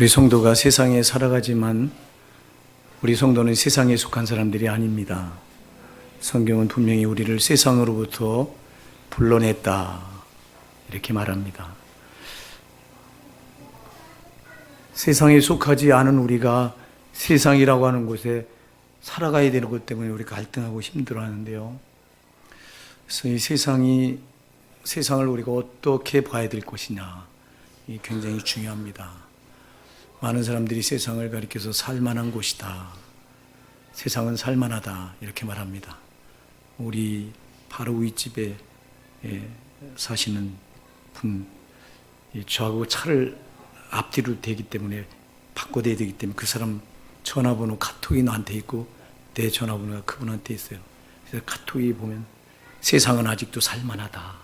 우리 성도가 세상에 살아가지만 우리 성도는 세상에 속한 사람들이 아닙니다. 성경은 분명히 우리를 세상으로부터 불러냈다 이렇게 말합니다. 세상에 속하지 않은 우리가 세상이라고 하는 곳에 살아가야 되는 것 때문에 우리가 갈등하고 힘들어하는데요. 그래서 이 세상을 우리가 어떻게 봐야 될 것이냐, 이 굉장히 중요합니다. 많은 사람들이 세상을 가리켜서 살만한 곳이다, 세상은 살만하다 이렇게 말합니다. 우리 바로 윗집에 사시는 분, 저하고 차를 앞뒤로 대기 때문에 바꿔대야 되기 때문에 그 사람 전화번호 카톡이 나한테 있고 내 전화번호가 그분한테 있어요. 그래서 카톡이 보면 세상은 아직도 살만하다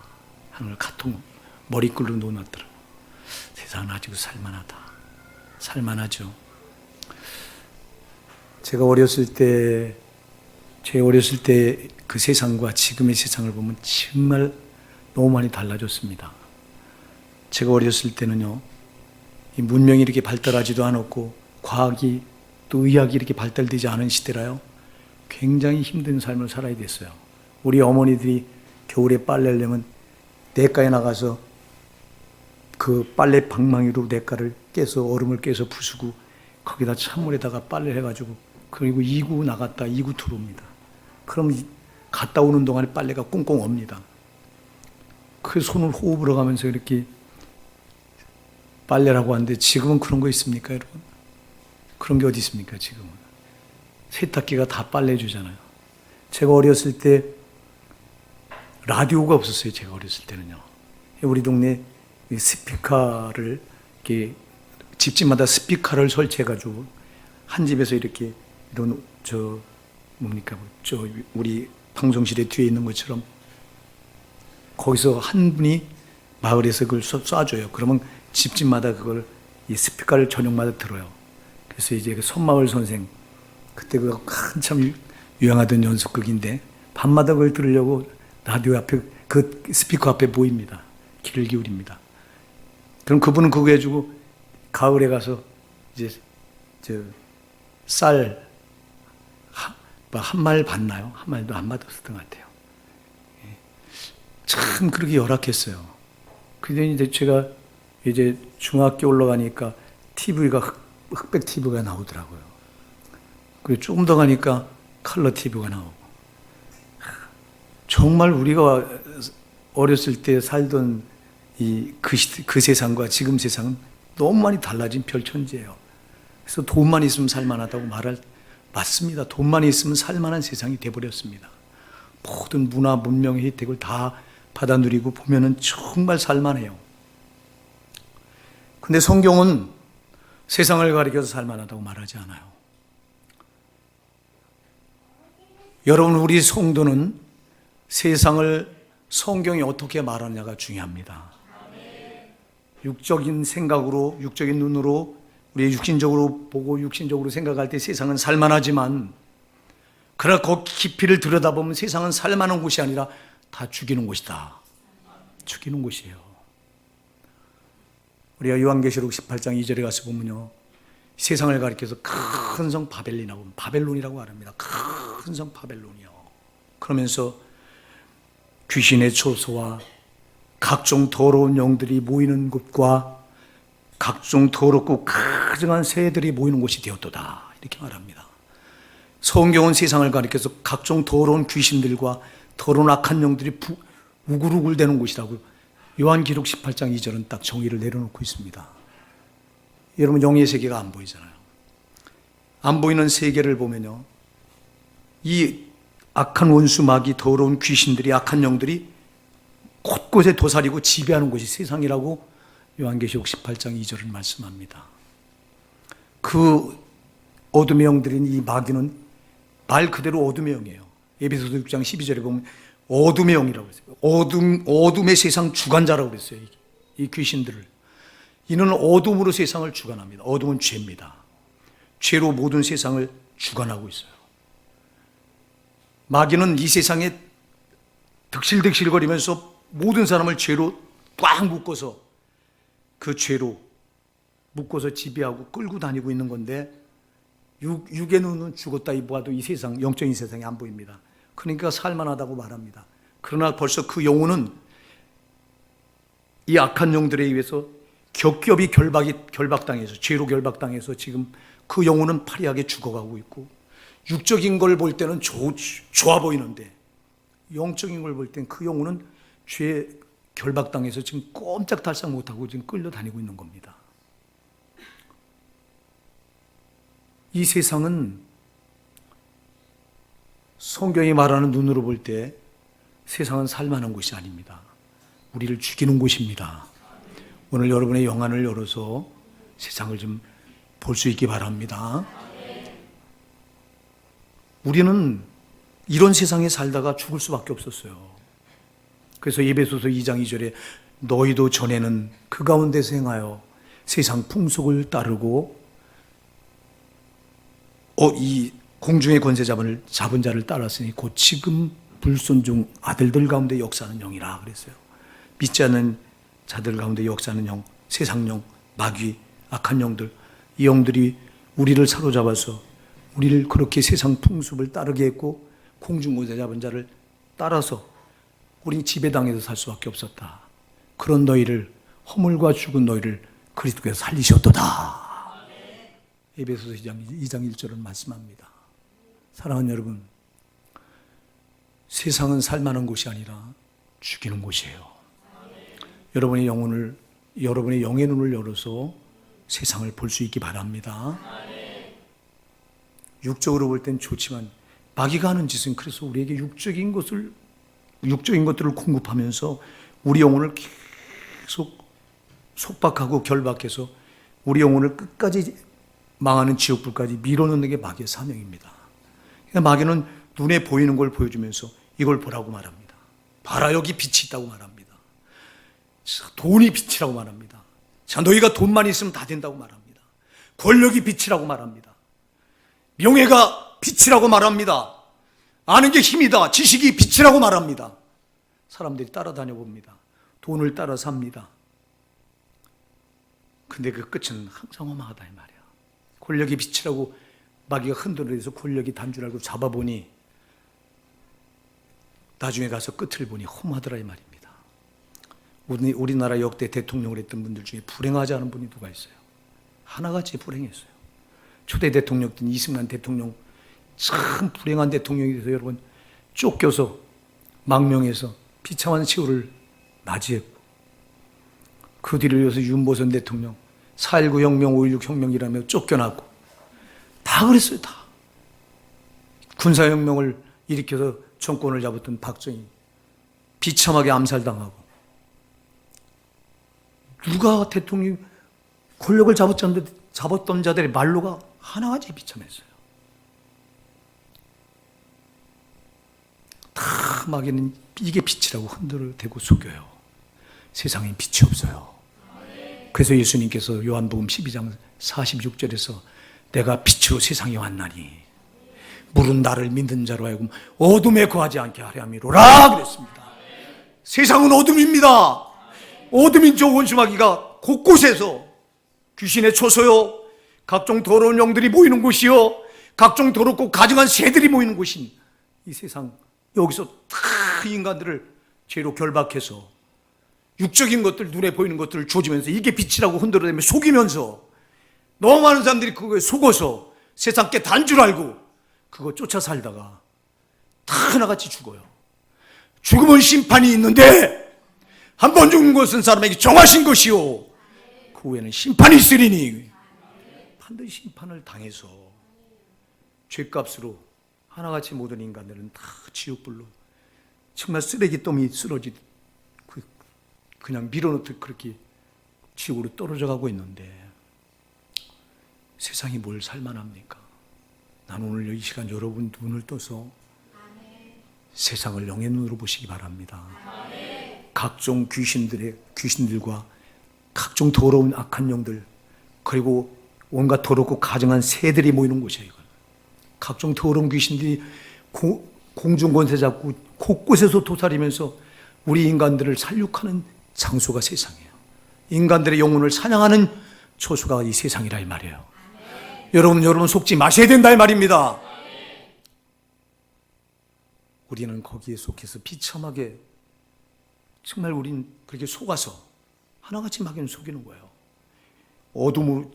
하는 걸 카톡 머리글로 놓아놨더라고요. 세상은 아직도 살만하다. 살만하죠. 제가 어렸을 때 그 세상과 지금의 세상을 보면 정말 너무 많이 달라졌습니다. 제가 어렸을 때는요, 이 문명이 이렇게 발달하지도 않았고 과학이 또 의학이 이렇게 발달되지 않은 시대라요, 굉장히 힘든 삶을 살아야 됐어요. 우리 어머니들이 겨울에 빨래를 내면 냇가에 나가서 그 빨래 방망이로 냇가를 깨서 얼음을 깨서 부수고 거기다 찬물에다가 빨래를 해가지고 그리고 2구 나갔다 2구 들어옵니다. 그럼 갔다 오는 동안에 빨래가 꽁꽁 옵니다. 그 손을 호흡을 하면서 이렇게 빨래라고 하는데 지금은 그런 거 있습니까, 여러분? 그런 게 어디 있습니까, 지금은? 세탁기가 다 빨래 주잖아요. 제가 어렸을 때 라디오가 없었어요. 제가 어렸을 때는요. 우리 동네 스피커를 이렇게 집집마다 스피커를 설치해가지고 한 집에서 이렇게 이런 우리 방송실에 뒤에 있는 것처럼 거기서 한 분이 마을에서 그걸 쏴줘요. 그러면 집집마다 그걸 이 스피커를 저녁마다 들어요. 그래서 이제 그 손마을 선생, 그때 그 한참 유행하던 연속극인데 밤마다 그걸 들으려고 라디오 앞에 그 스피커 앞에 모입니다. 귀를 기울입니다. 그럼 그분은 그거 해주고 가을에 가서 이제 쌀 한 말 받나요? 한 말도 안 받았었던 것 같아요. 참 그렇게 열악했어요. 근데 이제 제가 이제 중학교 올라가니까 TV가 흑백 TV가 나오더라고요. 그리고 조금 더 가니까 컬러 TV가 나오고. 정말 우리가 어렸을 때 살던 그 세상과 지금 세상은 너무 많이 달라진 별천지예요. 그래서 돈만 있으면 살만하다고 맞습니다. 돈만 있으면 살만한 세상이 돼버렸습니다. 모든 문화, 문명의 혜택을 다 받아 누리고 보면은 정말 살만해요. 근데 성경은 세상을 가리켜서 살만하다고 말하지 않아요. 여러분, 우리 성도는 세상을 성경이 어떻게 말하느냐가 중요합니다. 육적인 생각으로, 육적인 눈으로 우리 육신적으로 보고 육신적으로 생각할 때 세상은 살만하지만, 그러나 그 깊이를 들여다보면 세상은 살만한 곳이 아니라 다 죽이는 곳이다. 죽이는 곳이에요. 우리가 요한계시록 18장 2절에 가서 보면요, 세상을 가리켜서 큰 성 바벨론이라고 말합니다. 큰 성 바벨론이요. 그러면서 귀신의 초소와 각종 더러운 영들이 모이는 곳과 각종 더럽고 가증한 새들이 모이는 곳이 되었도다 이렇게 말합니다. 성경은 세상을 가리켜서 각종 더러운 귀신들과 더러운 악한 영들이 우글우글대는 곳이라고 요한기록 18장 2절은 딱 정의를 내려놓고 있습니다. 여러분, 영의 세계가 안 보이잖아요. 안 보이는 세계를 보면요, 이 악한 원수 마귀, 더러운 귀신들이, 악한 영들이 곳곳에 도사리고 지배하는 곳이 세상이라고 요한계시록 18장 2절을 말씀합니다. 그 어둠의 영들인 이 마귀는 말 그대로 어둠의 영이에요. 에베소서 6장 12절에 보면 어둠의 영이라고 했어요. 어둠의 세상 주관자라고 그랬어요. 이 귀신들을. 이는 어둠으로 세상을 주관합니다. 어둠은 죄입니다. 죄로 모든 세상을 주관하고 있어요. 마귀는 이 세상에 득실득실거리면서 모든 사람을 죄로 꽉 묶어서 그 죄로 묶어서 지배하고 끌고 다니고 있는 건데 육의 눈은 죽었다 보아도 이 세상, 영적인 세상이 안 보입니다. 그러니까 살만하다고 말합니다. 그러나 벌써 그 영혼은 이 악한 영들에 의해서 겹겹이 결박당해서, 죄로 결박당해서 지금 그 영혼은 파리하게 죽어가고 있고, 육적인 걸 볼 때는 좋아 보이는데 영적인 걸 볼 땐 그 영혼은 죄에 결박당해서 지금 꼼짝달싹 못하고 지금 끌려다니고 있는 겁니다. 이 세상은 성경이 말하는 눈으로 볼 때 세상은 살만한 곳이 아닙니다. 우리를 죽이는 곳입니다. 오늘 여러분의 영안을 열어서 세상을 좀 볼 수 있기 바랍니다. 우리는 이런 세상에 살다가 죽을 수밖에 없었어요. 그래서 에베소서 2장 2절에 너희도 전에는 그 가운데서 행하여 세상 풍속을 따르고 이 공중의 권세 잡은 자를 따랐으니 곧 지금 불순종 아들들 가운데 역사하는 영이라 그랬어요. 믿지 않는 자들 가운데 역사하는 영, 세상 영, 마귀, 악한 영들, 이 영들이 우리를 사로잡아서 우리를 그렇게 세상 풍습을 따르게 했고 공중 권세 잡은 자를 따라서 우린 지배당해서 살 수밖에 없었다. 그런 너희를, 허물과 죽은 너희를 그리스도께서 살리셨도다. 에베소서 2장 1절은 말씀합니다. 사랑하는 여러분, 세상은 살만한 곳이 아니라 죽이는 곳이에요. 여러분의 영의 눈을 열어서 세상을 볼 수 있기 바랍니다. 육적으로 볼 땐 좋지만 마귀가 하는 짓은 그래서 우리에게 육적인 것들을 공급하면서 우리 영혼을 계속 속박하고 결박해서 우리 영혼을 끝까지 망하는 지옥불까지 밀어넣는 게 마귀의 사명입니다. 그러니까 마귀는 눈에 보이는 걸 보여주면서 이걸 보라고 말합니다. 봐라, 여기 빛이 있다고 말합니다. 돈이 빛이라고 말합니다. 자, 너희가 돈만 있으면 다 된다고 말합니다. 권력이 빛이라고 말합니다. 명예가 빛이라고 말합니다. 아는 게 힘이다. 지식이 빛이라고 말합니다. 사람들이 따라다녀 봅니다. 돈을 따라 삽니다. 근데 그 끝은 항상 험하다 이 말이야. 권력이 빛이라고 마귀가 흔들어서 권력이 단줄 알고 잡아보니 나중에 가서 끝을 보니 험하더라 이 말입니다. 우리나라 역대 대통령을 했던 분들 중에 불행하지 않은 분이 누가 있어요? 하나같이 불행했어요. 초대 대통령된 이승만 대통령, 참 불행한 대통령이 돼서 여러분 쫓겨서 망명해서 비참한 세월을 맞이했고, 그 뒤를 이어서 윤보선 대통령 4.19 혁명, 5.16 혁명이라며 쫓겨나고 다 그랬어요. 다 군사혁명을 일으켜서 정권을 잡았던 박정희 비참하게 암살당하고, 누가 대통령이 권력을 잡았던 자들의 말로가 하나같이 비참했어요. 다 마귀는 이게 빛이라고 흔들어대고 속여요. 세상엔 빛이 없어요. 그래서 예수님께서 요한복음 12장 46절에서 내가 빛으로 세상에 왔나니 물은 나를 믿는 자로 하여금 어둠에 거하지 않게 하려 함이로라 그랬습니다. 세상은 어둠입니다. 어둠인 저 원수마귀가 곳곳에서 귀신의 초소요, 각종 더러운 영들이 모이는 곳이요, 각종 더럽고 가증한 새들이 모이는 곳인 이 세상, 여기서 다 인간들을 죄로 결박해서 육적인 것들, 눈에 보이는 것들을 조지면서 이게 빛이라고 흔들어대며 속이면서 너무 많은 사람들이 그거에 속어서 세상 게 단 줄 알고 그거 쫓아 살다가 다 하나같이 죽어요. 죽음은 심판이 있는데 한 번 죽는 것은 사람에게 정하신 것이요 그 후에는 심판이 있으리니 반드시 심판을 당해서 죄값으로 하나같이 모든 인간들은 다 지옥불로 정말 쓰레기더미 쓰러지 그냥 밀어넣듯 그렇게 지옥으로 떨어져 가고 있는데 세상이 뭘 살만합니까? 난 오늘 이 시간 여러분 눈을 떠서 세상을 영의 눈으로 보시기 바랍니다. 각종 귀신들과 각종 더러운 악한 영들, 그리고 온갖 더럽고 가증한 새들이 모이는 곳이에요. 이건. 각종 더러운 귀신들이 공중 권세 잡고 곳곳에서 도사리면서 우리 인간들을 살육하는 장소가 세상이에요. 인간들의 영혼을 사냥하는 초수가 이 세상이라 이 말이에요. 여러분 속지 마셔야 된다 이 말입니다. 우리는 거기에 속해서 비참하게 정말 우린 그렇게 속아서 하나같이 마귀는 속이는 거예요.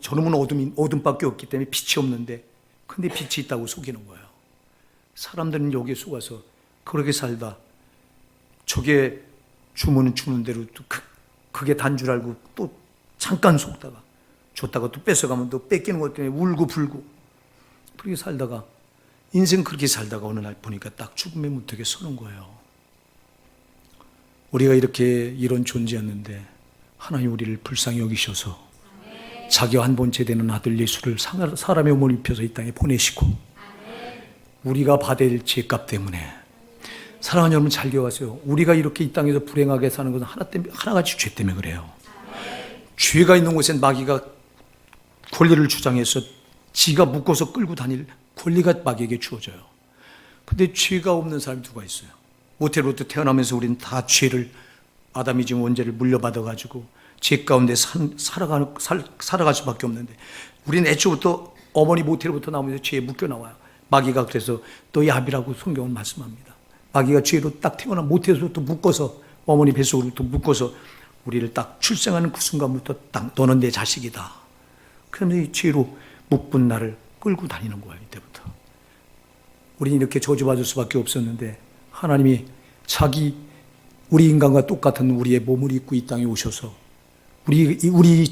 저놈은 어둠밖에 없기 때문에 빛이 없는데 근데 빛이 있다고 속이는 거예요. 사람들은 여기에 속아서 그렇게 살다 저게 주면 주는 대로 또 그게 단 줄 알고 또 잠깐 속다가 줬다가 또 뺏어가면 또 뺏기는 것 때문에 울고 불고 그렇게 살다가 인생 그렇게 살다가 어느 날 보니까 딱 죽음의 문턱에 서는 거예요. 우리가 이렇게 이런 존재였는데 하나님 우리를 불쌍히 여기셔서 자기와 한 본체 되는 아들 예수를 사람의 몸을 입혀서 이 땅에 보내시고 우리가 받을 죄값 때문에 사랑하는 여러분 잘 기억하세요. 우리가 이렇게 이 땅에서 불행하게 사는 것은 하나같이 죄 때문에 그래요. 죄가 있는 곳엔 마귀가 권리를 주장해서 지가 묶어서 끌고 다닐 권리가 마귀에게 주어져요. 근데 죄가 없는 사람이 누가 있어요? 모태로부터 태어나면서 우리는 다 죄를 아담이 지금 원죄를 물려받아가지고 죄 가운데 살아갈 수밖에 없는데 우리는 애초부터 어머니 모태로부터 나오면서 죄에 묶여 나와요. 마귀가 그래서 또 야비라고 성경은 말씀합니다. 마귀가 죄로 딱 태어나 모태에서부터 묶어서 어머니 뱃속으로부터 묶어서 우리를 딱 출생하는 그 순간부터 딱 너는 내 자식이다. 그러면 이 죄로 묶은 나를 끌고 다니는 거예요. 이때부터 우리는 이렇게 저주받을 수밖에 없었는데 하나님이 우리 인간과 똑같은 우리의 몸을 입고 이 땅에 오셔서 우리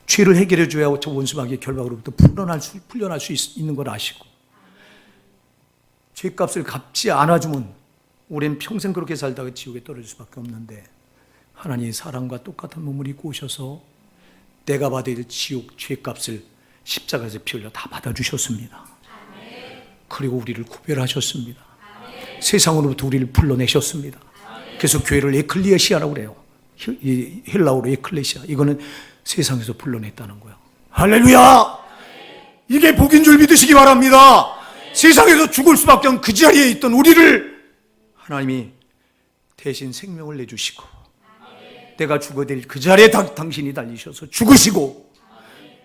죄를 해결해 줘야 저 원수마귀의 결박으로부터 풀려날 수 있는 걸 아시고 죄값을 갚지 않아주면 우리는 평생 그렇게 살다가 지옥에 떨어질 수밖에 없는데 하나님이 사람과 똑같은 몸을 입고 오셔서 내가 받을 지옥 죄값을 십자가에서 피 흘려 다 받아주셨습니다. 그리고 우리를 구별하셨습니다. 세상으로부터 우리를 불러내셨습니다. 그래서 교회를 에클리시아라고 그래요. 헬라어로 에클레시아. 이거는 세상에서 불러냈다는 거예요. 할렐루야! 이게 복인 줄 믿으시기 바랍니다. 세상에서 죽을 수밖에 없는 그 자리에 있던 우리를 하나님이 대신 생명을 내주시고 내가 죽어야 될 그 자리에 당신이 달리셔서 죽으시고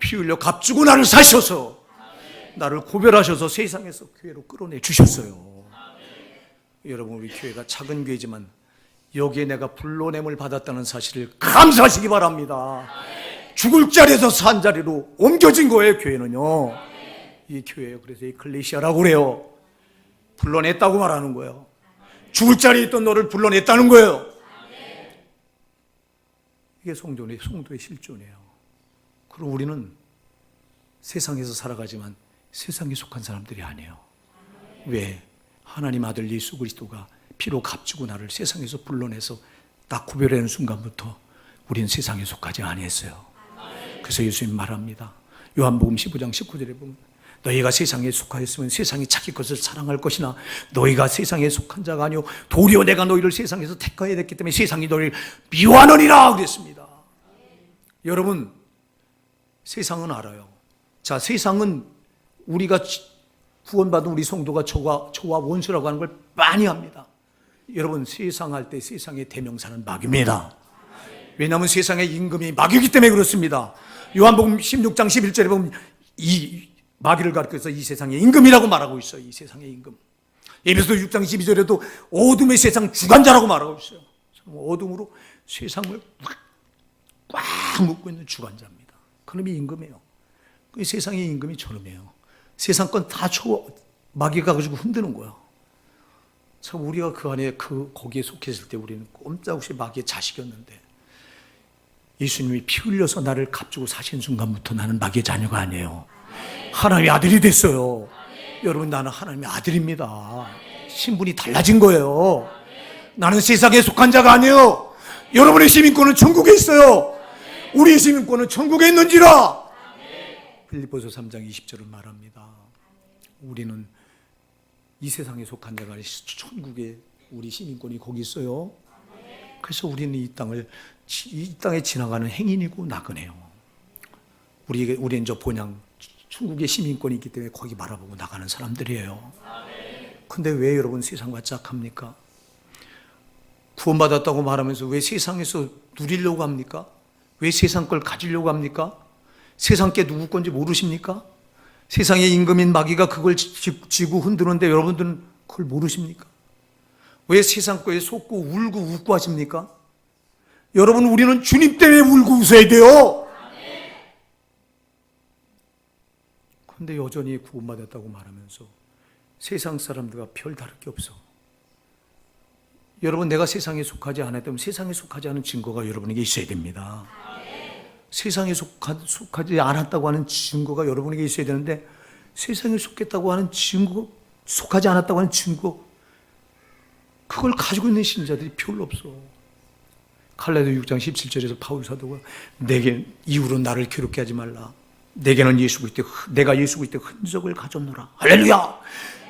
피 흘려 값주고 나를 사셔서 나를 구별하셔서 세상에서 교회로 끌어내 주셨어요. 여러분 우리 교회가 작은 교회지만 여기에 내가 불러냄을 받았다는 사실을 감사하시기 바랍니다. 죽을 자리에서 산 자리로 옮겨진 거예요. 교회는요. 이 교회예요. 그래서 에클레시아라고 그래요. 불러냈다고 말하는 거예요. 죽을 자리에 있던 너를 불러냈다는 거예요. 이게 성도의 실존이에요. 그리고 우리는 세상에서 살아가지만 세상에 속한 사람들이 아니에요. 왜? 하나님 아들 예수 그리스도가 피로 값주고 나를 세상에서 불러내서 딱 구별하는 순간부터 우리는 세상에 속하지 아니했어요. 그래서 예수님 말합니다. 요한복음 15장 19절에 보면 너희가 세상에 속하였으면 세상이 자기 것을 사랑할 것이나 너희가 세상에 속한 자가 아니오 도리어 내가 너희를 세상에서 택하여 됐기 때문에 세상이 너희를 미워하느니라 그랬습니다. 여러분 세상은 알아요. 자, 세상은 우리가 구원받은 우리 성도가 저와 원수라고 하는 걸 많이 합니다. 여러분 세상 할 때 세상의 대명사는 마귀입니다. 왜냐하면 세상의 임금이 마귀이기 때문에 그렇습니다. 요한복음 16장 11절에 보면 이 마귀를 가리켜서 이 세상의 임금이라고 말하고 있어요. 이 세상의 임금. 에베소 6장 12절에도 어둠의 세상 주관자라고 말하고 있어요. 어둠으로 세상을 꽉 묶고 있는 주관자입니다. 그놈이 임금이에요. 그 세상의 임금이 저놈이에요. 세상 건 다 마귀가 가지고 흔드는 거야. 참 우리가 그 안에 거기에 속했을 때 우리는 꼼짝없이 마귀의 자식이었는데 예수님이 피 흘려서 나를 값주고 사신 순간부터 나는 마귀의 자녀가 아니에요. 하나님의 아들이 됐어요. 여러분 나는 하나님의 아들입니다. 신분이 달라진 거예요. 나는 세상에 속한 자가 아니에요. 여러분의 시민권은 천국에 있어요. 우리의 시민권은 천국에 있는지라. 빌립보서 3장 20절을 말합니다. 우리는 이 세상에 속한 자가 아니라 천국에 우리 시민권이 거기 있어요. 그래서 우리는 이 땅에 지나가는 행인이고 나그네요. 우리는 저 본향 천국의 시민권이 있기 때문에 거기 바라보고 나가는 사람들이에요. 근데 왜 여러분 세상과 짝합니까? 구원받았다고 말하면서 왜 세상에서 누리려고 합니까? 왜 세상 걸 가지려고 합니까? 세상 게 누구 건지 모르십니까? 세상의 임금인 마귀가 그걸 쥐고 흔드는데 여러분들은 그걸 모르십니까? 왜 세상 거에 속고 울고 웃고 하십니까? 여러분, 우리는 주님 때문에 울고 웃어야 돼요. 그런데 여전히 구원받았다고 말하면서 세상 사람들과 별 다를 게 없어. 여러분, 내가 세상에 속하지 않았다면 세상에 속하지 않은 증거가 여러분에게 있어야 됩니다. 세상에 속하지 않았다고 하는 증거가 여러분에게 있어야 되는데, 세상에 속했다고 하는 증거, 속하지 않았다고 하는 증거, 그걸 가지고 있는 신자들이 별로 없어. 갈라디아 6장 17절에서 바울 사도가 내게 이후로 나를 괴롭게 하지 말라. 내게는 예수 그리스도의 내가 예수 그리스도의 흔적을 가졌노라. 할렐루야.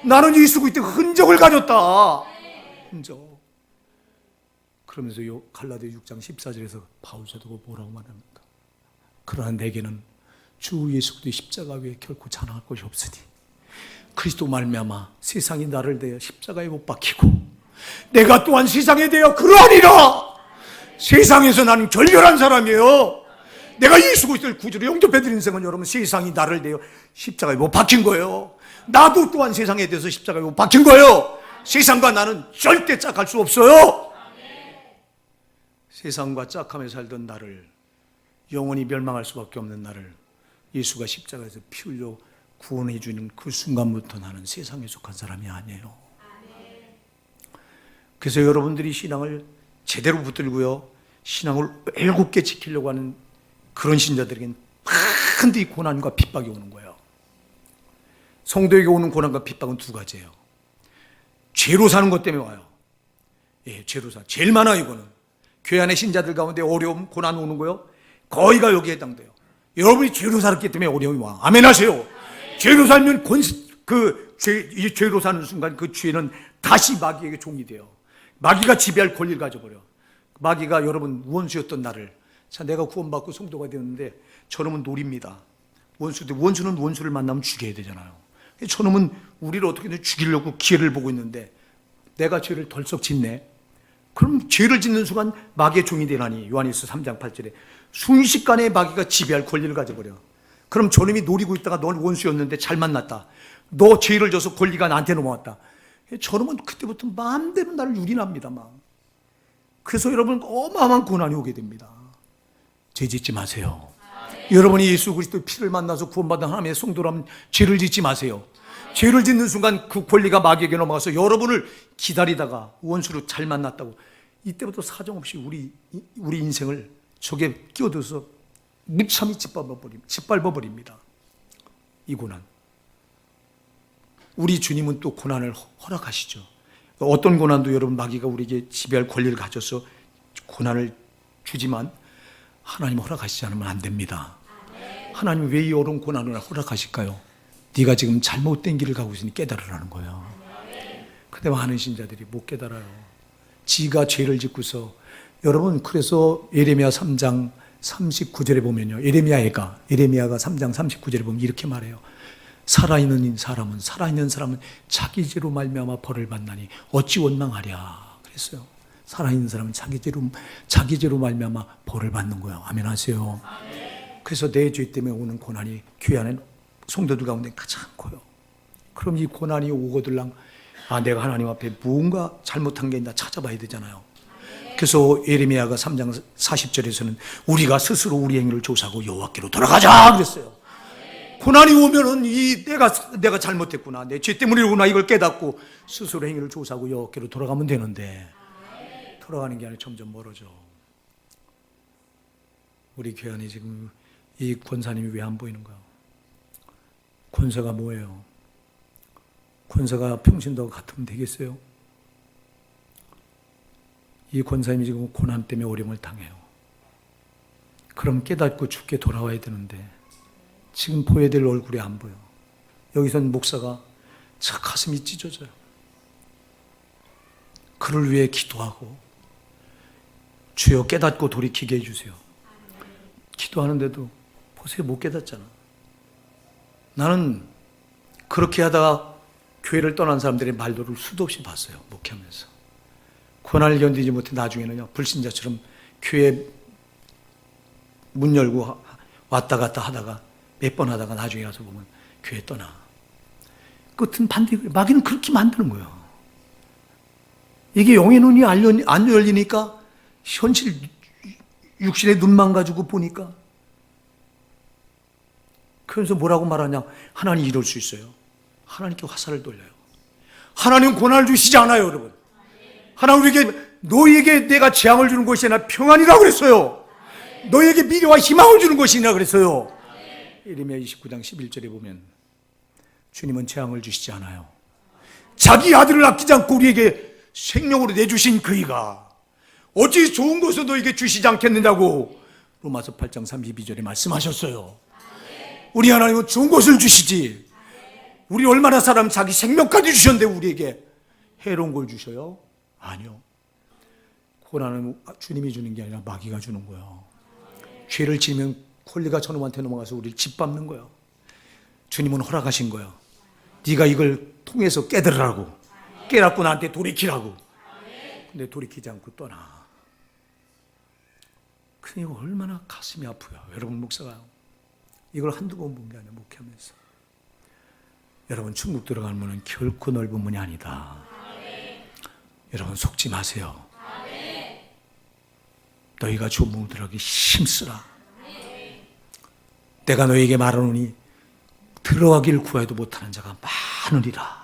나는 예수 그리스도의 흔적을 가졌다. 흔적. 그러면서 요 갈라디아 6장 14절에서 바울 사도가 뭐라고 말합니까? 그러나 내게는 주 예수 그리스도의 십자가 외에 결코 자랑할 것이 없으니 그리스도 말미암아 세상이 나를 대하여 십자가에 못 박히고 내가 또한 세상에 대하여 그러하니라. 세상에서 나는 결렬한 사람이에요. 내가 예수 그리스도를 구주로 영접해드린 인생은 여러분 세상이 나를 대하여 십자가에 못 박힌 거예요. 나도 또한 세상에 대해서 십자가에 못 박힌 거예요. 세상과 나는 절대 짝할 수 없어요. 세상과 짝하며 살던 나를, 영원히 멸망할 수밖에 없는 나를 예수가 십자가에서 피 흘려 구원해 주는 그 순간부터 나는 세상에 속한 사람이 아니에요. 그래서 여러분들이 신앙을 제대로 붙들고요, 신앙을 외롭게 지키려고 하는 그런 신자들에게는 반드시 고난과 핍박이 오는 거예요. 성도에게 오는 고난과 핍박은 두 가지예요. 죄로 사는 것 때문에 와요. 예, 죄로 사. 제일 많아요, 이거는. 교회 안에 신자들 가운데 어려움, 고난 오는 거요, 거의가 여기에 해당돼요. 여러분이 죄로 살았기 때문에 어려움이 와. 아멘 하세요. 죄로 살면 이 죄로 사는 순간 그 죄는 다시 마귀에게 종이 돼요. 마귀가 지배할 권리를 가져버려. 마귀가 여러분 원수였던 나를, 자, 내가 구원받고 성도가 되었는데 저놈은 노립니다. 원수는 원수를 만나면 죽여야 되잖아요. 저놈은 우리를 어떻게든 죽이려고 기회를 보고 있는데 내가 죄를 덜썩 짓네. 그럼 죄를 짓는 순간 마귀의 종이 되나니, 요한일서 3장 8절에 순식간에 마귀가 지배할 권리를 가져버려. 그럼 저놈이 노리고 있다가 넌 원수였는데 잘 만났다. 너 죄를 져서 권리가 나한테 넘어왔다. 저놈은 그때부터 마음대로 나를 유린합니다. 막. 그래서 여러분 어마어마한 고난이 오게 됩니다. 죄 짓지 마세요. 여러분이 예수 그리스도의 피를 만나서 구원받은 하나님의 성도라면 죄를 짓지 마세요. 죄를 짓는 순간 그 권리가 마귀에게 넘어가서 여러분을 기다리다가 원수로 잘 만났다고 이때부터 사정없이 우리 인생을 적에 끼어들어서 무참히 짓밟아버립니다. 이 고난. 우리 주님은 또 고난을 허락하시죠. 어떤 고난도 여러분 마귀가 우리에게 지배할 권리를 가져서 고난을 주지만 하나님 허락하시지 않으면 안 됩니다. 하나님 왜 이 어려운 고난을 허락하실까요? 네가 지금 잘못된 길을 가고 있으니 깨달으라는 거예요. 근데 많은 신자들이 못 깨달아요. 지가 죄를 짓고서. 여러분, 그래서 예레미야 3장 39절에 보면요, 예레미야가 3장 39절에 보면 이렇게 말해요. 살아있는 사람은 자기 죄로 말미암아 벌을 받나니 어찌 원망하랴 그랬어요. 살아있는 사람은 자기 죄로 말미암아 벌을 받는 거예요. 아멘 하세요. 그래서 내 죄 때문에 오는 고난이 교회 안에 성도들 가운데 가장 커요. 그럼 이 고난이 오거들랑 내가 하나님 앞에 무언가 잘못한 게 있나 찾아봐야 되잖아요. 그래서 예레미야가 3장 40절에서는 우리가 스스로 우리 행위를 조사하고 여호와께로 돌아가자 그랬어요. 고난이 오면은 내가 잘못했구나, 내 죄 때문이구나, 이걸 깨닫고 스스로 행위를 조사하고 여호와께로 돌아가면 되는데 돌아가는 게 아니라 점점 멀어져. 우리 교회 안에 지금 이 권사님이 왜 안 보이는 거야? 권사가 뭐예요? 권사가 평신도와 같으면 되겠어요? 이 권사님이 지금 고난 때문에 어려움을 당해요. 그럼 깨닫고 죽게 돌아와야 되는데 지금 보여야 될 얼굴이 안 보여. 여기선 목사가 참 가슴이 찢어져요. 그를 위해 기도하고 주여 깨닫고 돌이키게 해주세요. 기도하는데도 보세요, 못 깨닫잖아. 나는 그렇게 하다가 교회를 떠난 사람들의 말도를 수도 없이 봤어요. 목회하면서. 고난을 견디지 못해 나중에는요, 불신자처럼 교회 문 열고 왔다 갔다 하다가 몇 번 하다가 나중에 가서 보면 교회 떠나. 끝은 반대. 마귀는 그렇게 만드는 거예요. 이게 영의 눈이 안 열리니까 현실 육신의 눈만 가지고 보니까. 그래서 뭐라고 말하냐. 하나님 이럴 수 있어요. 하나님께 화살을 돌려요. 하나님 고난을 주시지 않아요, 여러분. 하나님 우리에게 너희에게 내가 재앙을 주는 것이 아니라 평안이라고 그랬어요. 너희에게 미래와 희망을 주는 것이니라 그랬어요. 예레미야 29장 11절에 보면 주님은 재앙을 주시지 않아요. 자기 아들을 아끼지 않고 우리에게 생명으로 내주신 그이가 어찌 좋은 것을 너에게 주시지 않겠느냐고 로마서 8장 32절에 말씀하셨어요. 우리 하나님은 좋은 것을 주시지. 우리 얼마나 사람 자기 생명까지 주셨는데 우리에게 해로운 걸 주셔요? 아니요. 고난은 주님이 주는 게 아니라 마귀가 주는 거예요. 죄를 지으면 권리가 저놈한테 넘어가서 우리를 짓밟는 거예요. 주님은 허락하신 거예요. 네가 이걸 통해서 깨달으라고, 깨닫고 나한테 돌이키라고. 근데 돌이키지 않고 떠나. 그게 얼마나 가슴이 아프요. 여러분, 목사가 이걸 한두 번 본 게 아니라 목회하면서. 여러분, 천국 들어가는 문은 결코 넓은 문이 아니다. 여러분, 속지 마세요. 너희가 좋은 문을 들어가기 힘쓰라. 내가 너희에게 말하노니 들어가기를 구해도 못하는 자가 많으리라.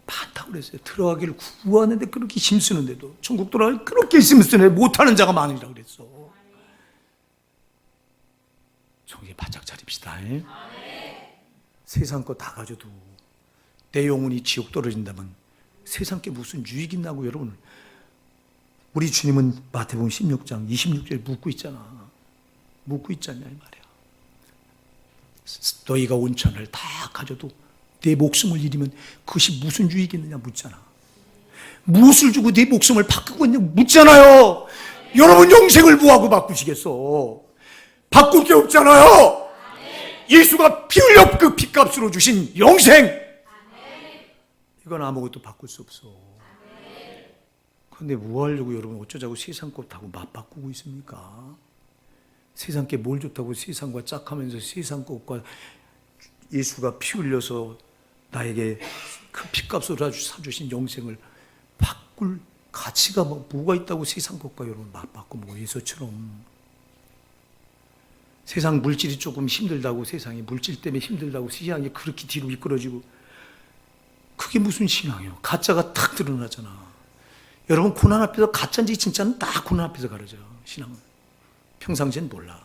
많다고 그랬어요. 들어가기를 구하는데 그렇게 힘쓰는데도, 천국 들어가기 그렇게 힘쓰는데 못하는 자가 많으리라 그랬어. 정신 바짝 차립시다. 세상 거 다 가져도 내 영혼이 지옥 떨어진다면 세상 게 무슨 유익이 있나고. 여러분, 우리 주님은 마태복음 16장 26절에 묻고 있잖아. 묻고 있잖냐 이 말이야. 너희가 온천을 다 가져도 내 목숨을 잃으면 그것이 무슨 유익이 있느냐 묻잖아. 무엇을 주고 내 목숨을 바꾸고 있냐 묻잖아요. 여러분, 영생을 뭐하고 바꾸시겠어? 바꿀 게 없잖아요. 예수가 피 흘려 그 피값으로 주신 영생, 이건 아무것도 바꿀 수 없어. 그런데 뭐 하려고 여러분 어쩌자고 세상 것하고 맞바꾸고 있습니까? 세상 게 뭘 좋다고 세상과 짝하면서 세상 것과 예수가 피 흘려서 나에게 그 피값으로 사주신 영생을 바꿀 가치가 뭐가 있다고 세상 것과 여러분 맞바꾸고 뭐 예수처럼. 세상 물질이 조금 힘들다고, 세상이 물질 때문에 힘들다고 세상이 그렇게 뒤로 미끄러지고, 그게 무슨 신앙이에요? 가짜가 탁 드러나잖아. 여러분, 고난 앞에서 가짜인지 진짜는 딱 고난 앞에서 가려져요. 신앙은 평상시엔 몰라.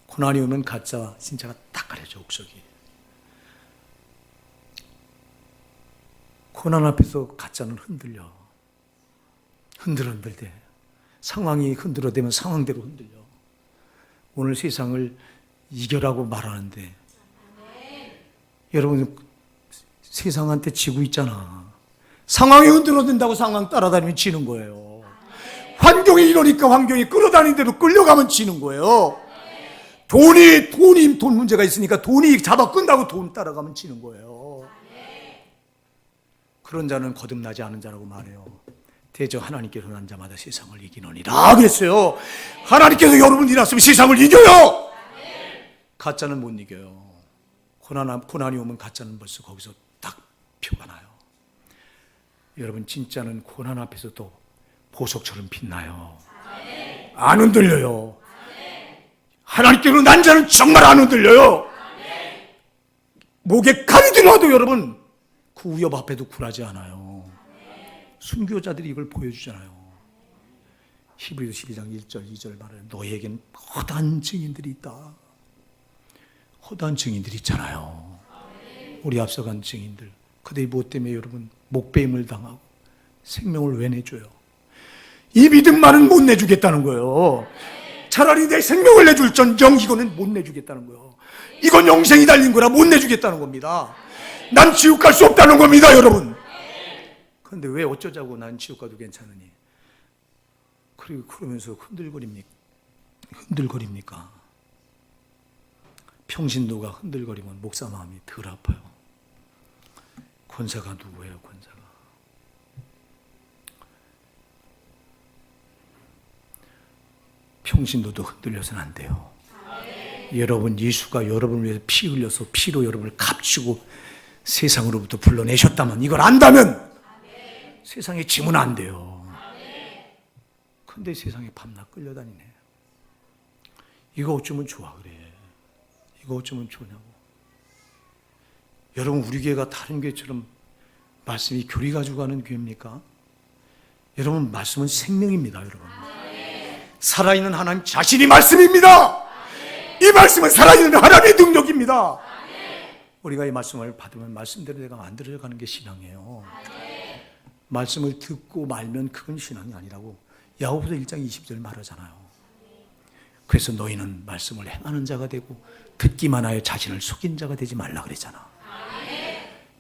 고난이 오면 가짜와 진짜가 딱 가려져. 옥석이. 고난 앞에서 가짜는 흔들려. 흔들흔들대. 상황이 흔들어대면 상황대로 흔들려. 오늘 세상을 이겨라고 말하는데, 여러분, 세상한테 지고 있잖아. 상황이 흔들어댄다고 상황 따라다니면 지는 거예요. 환경이 이러니까 환경이 끌어다니는 대로 끌려가면 지는 거예요. 돈 문제가 있으니까 돈이 잡아 끈다고 돈 따라가면 지는 거예요. 그런 자는 거듭나지 않은 자라고 말해요. 대저 하나님께서 난 자마다 세상을 이기노니라 그랬어요. 하나님께서 여러분 일어났으면 세상을 이겨요. 가짜는 못 이겨요. 고난이 오면 가짜는 벌써 거기서 딱 표가 나요. 여러분, 진짜는 고난 앞에서도 보석처럼 빛나요. 안 흔들려요. 하나님께로 난 자는 정말 안 흔들려요. 목에 칼이 들어와도 여러분 그 위협 앞에도 굴하지 않아요. 순교자들이 이걸 보여주잖아요. 히브리서 12장 1절 2절 말하는 너희에겐 허다한 증인들이 있다. 허다한 증인들이 있잖아요. 우리 앞서간 증인들. 그들이 무엇 때문에 여러분 목배임을 당하고 생명을 왜 내줘요? 이 믿음만은 못 내주겠다는 거예요. 차라리 내 생명을 내줄 전정 이거는 못 내주겠다는 거예요. 이건 영생이 달린 거라 못 내주겠다는 겁니다. 난 지옥 갈 수 없다는 겁니다, 여러분. 그런데 왜 어쩌자고 난 지옥 가도 괜찮으니? 그리고 그러면서 흔들거립니까? 평신도가 흔들거리면 목사 마음이 덜 아파요. 권사가 누구예요, 권사가? 평신도도 흔들려서는 안 돼요. 여러분, 예수가 여러분을 위해서 피 흘려서 피로 여러분을 값지고 세상으로부터 불러내셨다면, 이걸 안다면 세상에 지면 안 돼요. 근데 세상에 밤낮 끌려다니네. 이거 어쩌면 좋아 그래. 이거 어쩌면 좋냐고. 여러분, 우리 교회가 다른 교회처럼 말씀이 교리 가지고 가는 교회입니까? 여러분, 말씀은 생명입니다. 여러분, 살아있는 하나님 자신이 말씀입니다. 이 말씀은 살아있는 하나님의 능력입니다. 우리가 이 말씀을 받으면 말씀대로 내가 만들어가는 게 신앙이에요. 말씀을 듣고 말면 그건 신앙이 아니라고 야고보서 1장 20절 말하잖아요. 그래서 너희는 말씀을 행하는 자가 되고 듣기만 하여 자신을 속인 자가 되지 말라 그랬잖아.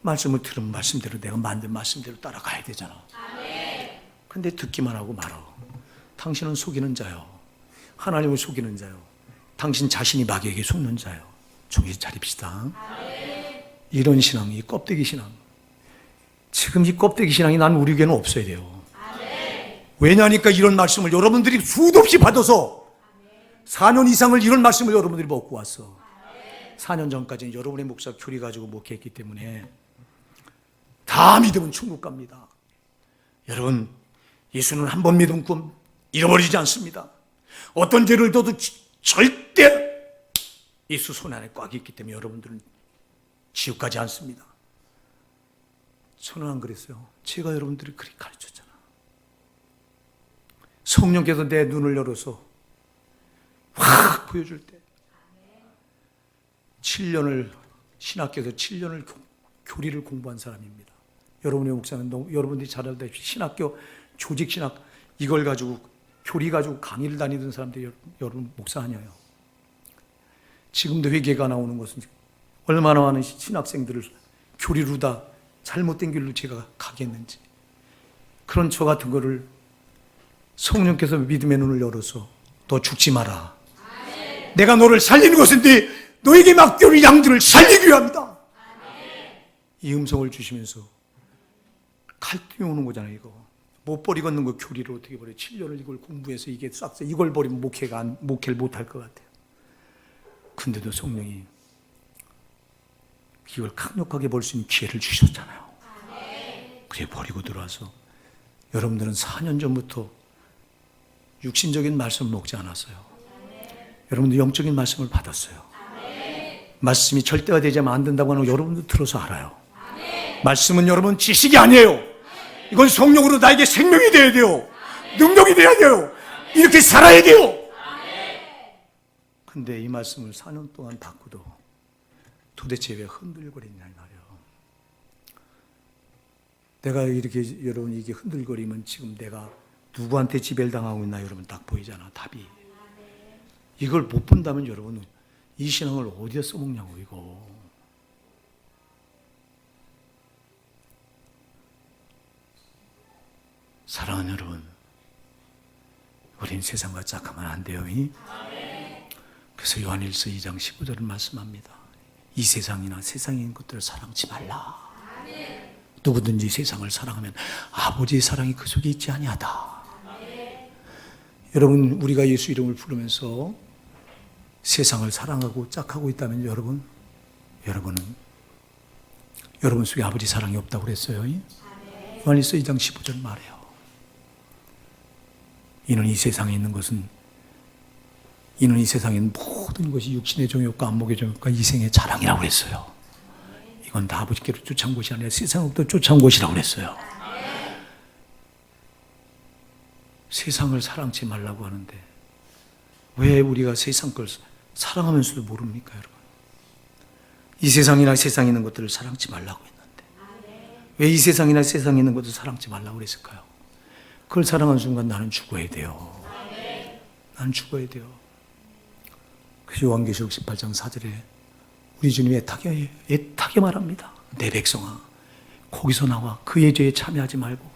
말씀을 들으면 말씀대로 내가 만든 말씀대로 따라가야 되잖아. 근데 듣기만 하고 말아. 당신은 속이는 자요. 하나님을 속이는 자요. 당신 자신이 마귀에게 속는 자요. 정신 차립시다. 이런 신앙, 이 껍데기 신앙. 지금 이 껍데기 신앙이 난 우리 교회는 없어야 돼요. 왜냐니까 이런 말씀을 여러분들이 수도 없이 받아서 4년 이상을 이런 말씀을 여러분들이 먹고 왔어. 4년 전까지는 여러분의 목사 교리 가지고 목회했기 때문에 다 믿으면 천국 갑니다. 여러분, 예수는 한 번 믿으면 그건 잃어버리지 않습니다. 어떤 죄를 져도 절대 예수 손 안에 꽉 있기 때문에 여러분들은 지옥 가지 않습니다. 저는 안 그랬어요. 제가 여러분들이 그렇게 가르쳤잖아. 성령께서 내 눈을 열어서 확 보여줄 때 7년을 신학교에서 7년을 교리를 공부한 사람입니다. 여러분의 목사는 여러분들이 잘 알다시피 신학교 조직신학 이걸 가지고 교리 가지고 강의를 다니던 사람들이 여러분 목사 아니에요. 지금도 회개가 나오는 것은 얼마나 많은 신학생들을 교리로 다 잘못된 길로 제가 가겠는지. 그런 저 같은 거를 성령께서 믿음의 눈을 열어서 너 죽지 마라. 내가 너를 살리는 것은 너에게 맡겨온 양들을 살리기 위함이다. 이 음성을 주시면서 갈등이 오는 거잖아요. 이거 못 버리겠는 거 교리를 어떻게 버려? 7년을 이걸 공부해서 이게 싹 이걸 버리면 목회를 못할 것 같아요. 근데도 성령이 이걸 강력하게 볼 수 있는 기회를 주셨잖아요. 그래 버리고 들어와서 여러분들은 4년 전부터 육신적인 말씀을 먹지 않았어요. 여러분들 영적인 말씀을 받았어요. 말씀이 절대화되지 안 된다고 하는 거 여러분도 들어서 알아요. 말씀은 여러분 지식이 아니에요. 이건 성령으로 나에게 생명이 되어야 돼요. 능력이 되어야 돼요. 이렇게 살아야 돼요. 근데 이 말씀을 4년 동안 받고도 도대체 왜 흔들거리냐 이 말이에요. 내가 이렇게 여러분 이게 흔들거리면 지금 내가 누구한테 지배를 당하고 있나 여러분 딱 보이잖아. 답이. 이걸 못 본다면 여러분은 이 신앙을 어디다 써먹냐고 이거. 사랑하는 여러분, 우린 세상과 짝하면 안 돼요. 그래서 요한일서 2장 15절은 말씀합니다. 이 세상이나 세상에 있는 것들을 사랑치 말라. 누구든지 세상을 사랑하면 아버지의 사랑이 그 속에 있지 아니하다. 여러분, 우리가 예수 이름을 부르면서 세상을 사랑하고 짝하고 있다면 여러분 속에 아버지 사랑이 없다고 그랬어요. 요한일서 2장 15절 말해요. 이는 이 세상에 있는 모든 것이 육신의 정욕과 안목의 정욕과 이생의 자랑이라고 그랬어요. 이건 다 아버지께로 쫓아온 것이 아니라 세상으로부터 쫓아온 것이라고 그랬어요. 세상을 사랑치 말라고 하는데 왜 우리가 세상 걸 사랑하면서도 모릅니까, 여러분? 이 세상이나 세상에 있는 것들을 사랑치 말라고 했는데 왜 이 세상이나 세상에 있는 것들을 사랑치 말라고 그랬을까요? 그걸 사랑하는 순간 나는 죽어야 돼요. 나는 죽어야 돼요. 그래서 요한계시록 18장 4절에 우리 주님이 애타게 말합니다. 내 백성아, 거기서 나와 그의 죄에 참여하지 말고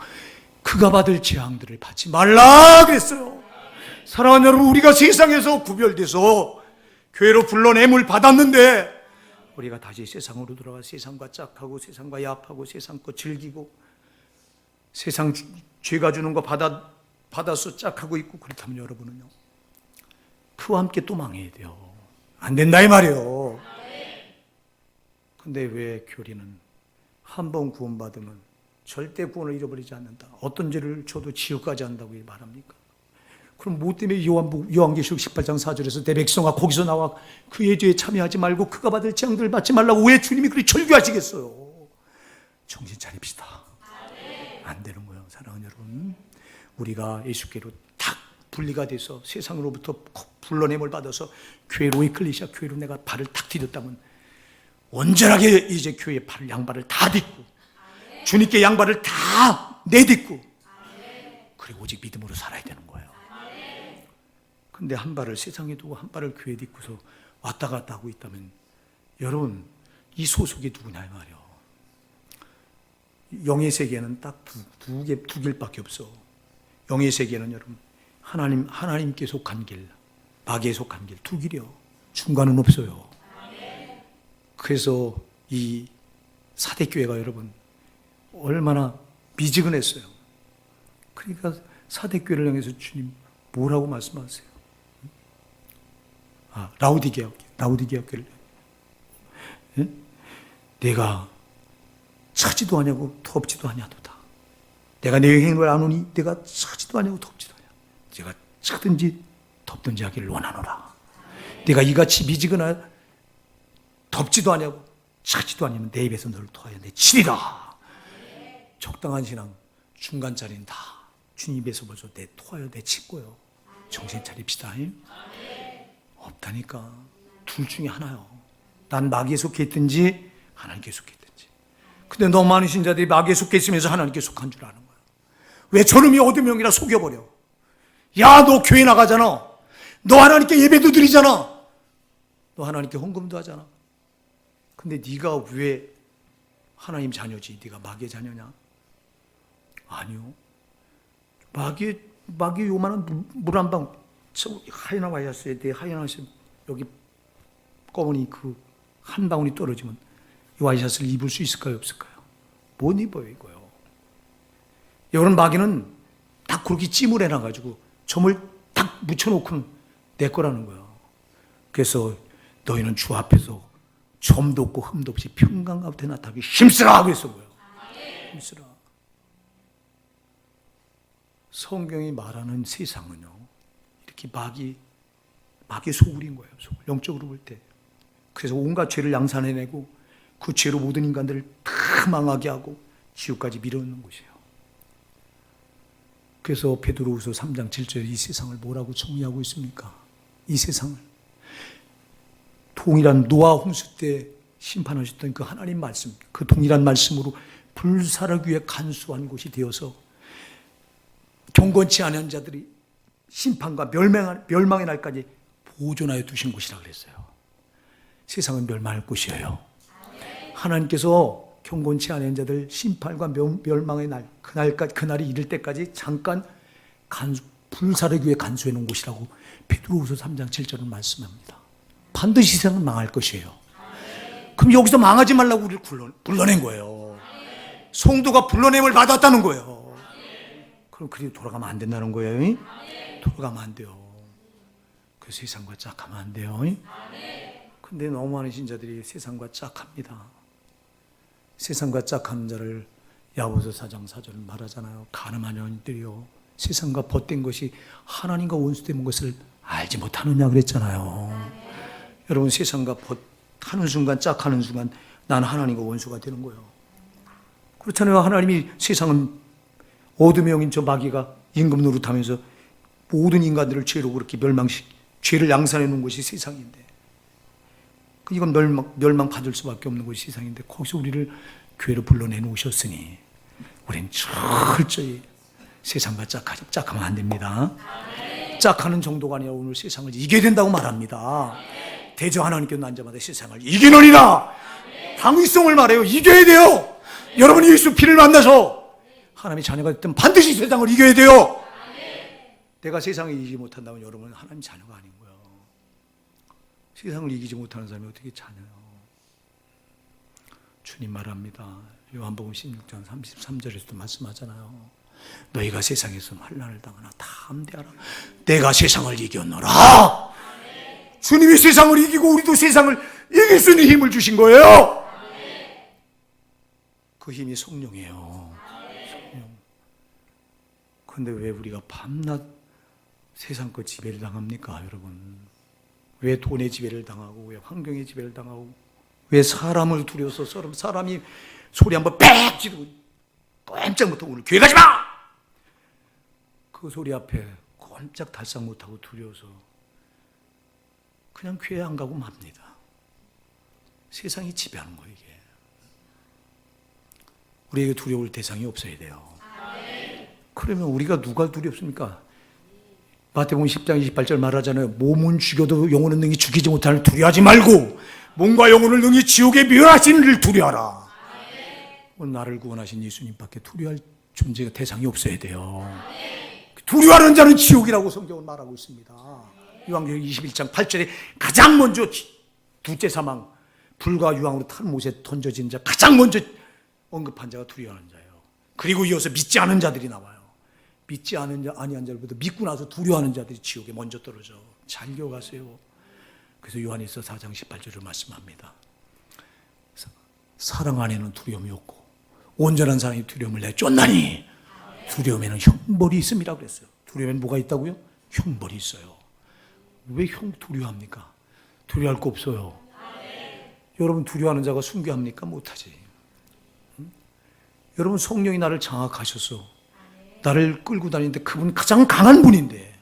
그가 받을 재앙들을 받지 말라 그랬어요. 사랑하는 여러분, 우리가 세상에서 구별돼서 교회로 불러냄을 받았는데 우리가 다시 세상으로 돌아가 세상과 짝하고 세상과 야합하고 세상 거 즐기고 세상 죄가 주는 거 받아서 짝하고 있고 그렇다면 여러분은요, 그와 함께 또 망해야 돼요. 안 된다 이 말이에요. 근데 왜 교리는 한 번 구원받으면 절대 구원을 잃어버리지 않는다. 어떤 죄를 져도 지옥까지 한다고 말합니까? 그럼 뭐 때문에 요한계시록 18장 4절에서 내 백성아 거기서 나와 그의 죄에 참여하지 말고 그가 받을 재앙들을 받지 말라고 왜 주님이 그리 절규하시겠어요? 정신 차립시다. 안 되는 거예요. 사랑하는 여러분, 우리가 예수께로 딱 분리가 돼서 세상으로부터 불러냄을 받아서 교회로 이끌리셔 교회로 내가 발을 탁 디뎠다면 온전하게 이제 교회의 양발을 다 딛고 주님께 양발을 다 내딛고 그리고 오직 믿음으로 살아야 되는 거예요. 근데 한 발을 세상에 두고 한 발을 교회에 딛고서 왔다 갔다 하고 있다면 여러분 이 소속이 누구냐 이 말이에요. 영의 세계는 딱 두 길밖에 없어. 영의 세계는 여러분 하나님께 속한 길, 마귀에 속한 길, 두 길이요. 중간은 없어요. 그래서 이 사대교회가 여러분 얼마나 미지근했어요. 그러니까 사대교회를 향해서 주님 뭐라고 말씀하세요? 라우디게아 교회를 내가 차지도 하냐고 덥지도 하냐도다. 내가 내 행을 아노니 내가 차지도 하냐고 덥지도 하냐. 제가 차든지 덥든지 하기를 원하노라. 내가 이같이 미지근하 덥지도 하냐고 차지도 아니면 내 입에서 너를 토하여 내 치리라. 적당한 신앙 중간짜리는 다 주님 입에서 벌써 내 토하여 내 치고요. 정신 차립시다. 없다니까. 둘 중에 하나요. 난 마귀에 속해 있든지 하나님께 속해 있든지. 근데 너무 많은 신자들이 마귀에 속해 있으면서 하나님께 속한 줄 아는 거야. 왜 저놈이 어둠형이라 속여버려. 야, 너 교회 나가잖아. 너 하나님께 예배도 드리잖아. 너 하나님께 헌금도 하잖아. 근데 네가 왜 하나님 자녀지? 네가 마귀의 자녀냐? 아니요. 마귀 요만한 물 한 방, 하이나 와이어스에 대해 하이나시 여기 검은이 그 한 방울이 떨어지면 이 와이셔츠를 입을 수 있을까요? 없을까요? 못 입어요, 이거요. 여러분, 마귀는 딱 그렇게 찜을 해놔가지고 점을 딱 묻혀놓고는 내 거라는 거예요. 그래서 너희는 주 앞에서 점도 없고 흠도 없이 평강 가운데 나타나기 힘쓰라 하고 있어 보여. 힘쓰라. 성경이 말하는 세상은요, 이렇게 마귀의 소굴인 거예요. 소굴. 영적으로 볼 때. 그래서 온갖 죄를 양산해내고 그 죄로 모든 인간들을 다 망하게 하고 지옥까지 밀어넣는 곳이에요. 그래서 베드로후서 3장 7절에 이 세상을 뭐라고 정의하고 있습니까? 이 세상을 동일한 노아 홍수 때 심판하셨던 그 하나님 말씀, 그 동일한 말씀으로 불사르기 위해 간수한 곳이 되어서 경건치 않은 자들이 심판과 멸망의 날까지 보존하여 두신 곳이라고 그랬어요. 세상은 멸망할 곳이에요. 하나님께서 경건치 않은 자들 심판과 멸망의 날, 그날이 이를 때까지 잠깐 불사르기 위해 간수해 놓은 곳이라고 베드로후서 3장 7절은 말씀합니다. 반드시 세상은 망할 것이에요. 그럼 여기서 망하지 말라고 우리를 불러낸 거예요. 성도가 불러냄을 받았다는 거예요. 그럼 그리고 돌아가면 안 된다는 거예요. 돌아가면 안 돼요. 그 세상과 짝하면 안 돼요. 근데 너무 많은 신자들이 세상과 짝합니다. 세상과 짝하는 자를 야고보서 4장 4절은 말하잖아요. 가늠한 영들이요 세상과 벗된 것이 하나님과 원수된 것을 알지 못하느냐 그랬잖아요. 여러분, 세상과 하는 순간 짝하는 순간 나는 하나님과 원수가 되는 거예요. 그렇잖아요. 하나님이 세상은 어둠의 영인 저 마귀가 임금 노릇하면서 모든 인간들을 죄로 그렇게 죄를 양산해 놓은 것이 세상인데, 이건 멸망 받을 수밖에 없는 것이 세상인데, 거기서 우리를 교회로 불러내 놓으셨으니 우리는 철저히 세상과 짝하면 안 됩니다. 짝하는 정도가 아니라 오늘 세상을 이겨야 된다고 말합니다. 대저 하나님께 난 자마다 세상을 이기느니라. 당위성을 말해요. 이겨야 돼요. 여러분이 예수 피를 만나서 하나님의 자녀가 됐든 반드시 세상을 이겨야 돼요. 내가 세상을 이기지 못한다면 여러분은 하나님 자녀가 아닌 거예요. 세상을 이기지 못하는 사람이 어떻게 자녀요? 주님 말합니다. 요한복음 16장 33절에서도 말씀하잖아요. 너희가 세상에서 환난을 당하나 다 함대하라. 내가 세상을 이겼노라. 주님이 세상을 이기고 우리도 세상을 이길 수 있는 힘을 주신 거예요. 그 힘이 성령이에요. 성령. 그런데 왜 우리가 밤낮 세상 것 지배를 당합니까, 여러분? 왜 돈의 지배를 당하고, 왜 환경의 지배를 당하고, 왜 사람을 두려워서 사람이 소리 한번 빽 지르고 꼼짝부터 오늘 교회 가지 마! 그 소리 앞에 꼼짝 달싹 못하고 두려워서 그냥 교회 안 가고 맙니다. 세상이 지배하는 거예요, 이게. 우리에게 두려울 대상이 없어야 돼요. 그러면 우리가 누가 두렵습니까? 마태복음 10장 28절 말하잖아요. 몸은 죽여도 영혼은 능히 죽이지 못하는 두려워하지 말고 몸과 영혼을 능히 지옥에 멸하시는 이를 두려워하라. 나를 구원하신 예수님밖에 두려워할 존재가 대상이 없어야 돼요. 두려워하는 자는 지옥이라고 성경은 말하고 있습니다. 요한계시록 21장 8절에 가장 먼저 둘째 사망, 불과 유황으로 탄 못에 던져진 자, 가장 먼저 언급한 자가 두려워하는 자예요. 그리고 이어서 믿지 않은 자들이 나와요. 믿지 않은 자, 아니한 자들보다 믿고 나서 두려워하는 자들이 지옥에 먼저 떨어져. 잘 기억하세요. 그래서 요한일서 4장 18절을 말씀합니다. 사랑 안에는 두려움이 없고 온전한 사랑이 두려움을 내쫓나니 두려움에는 형벌이 있음이라고 그랬어요. 두려움에는 뭐가 있다고요? 형벌이 있어요. 왜 두려워합니까? 두려워할 거 없어요. 여러분 두려워하는 자가 순교합니까? 못하지. 여러분 성령이 나를 장악하셔서 나를 끌고 다니는데 그분이 가장 강한 분인데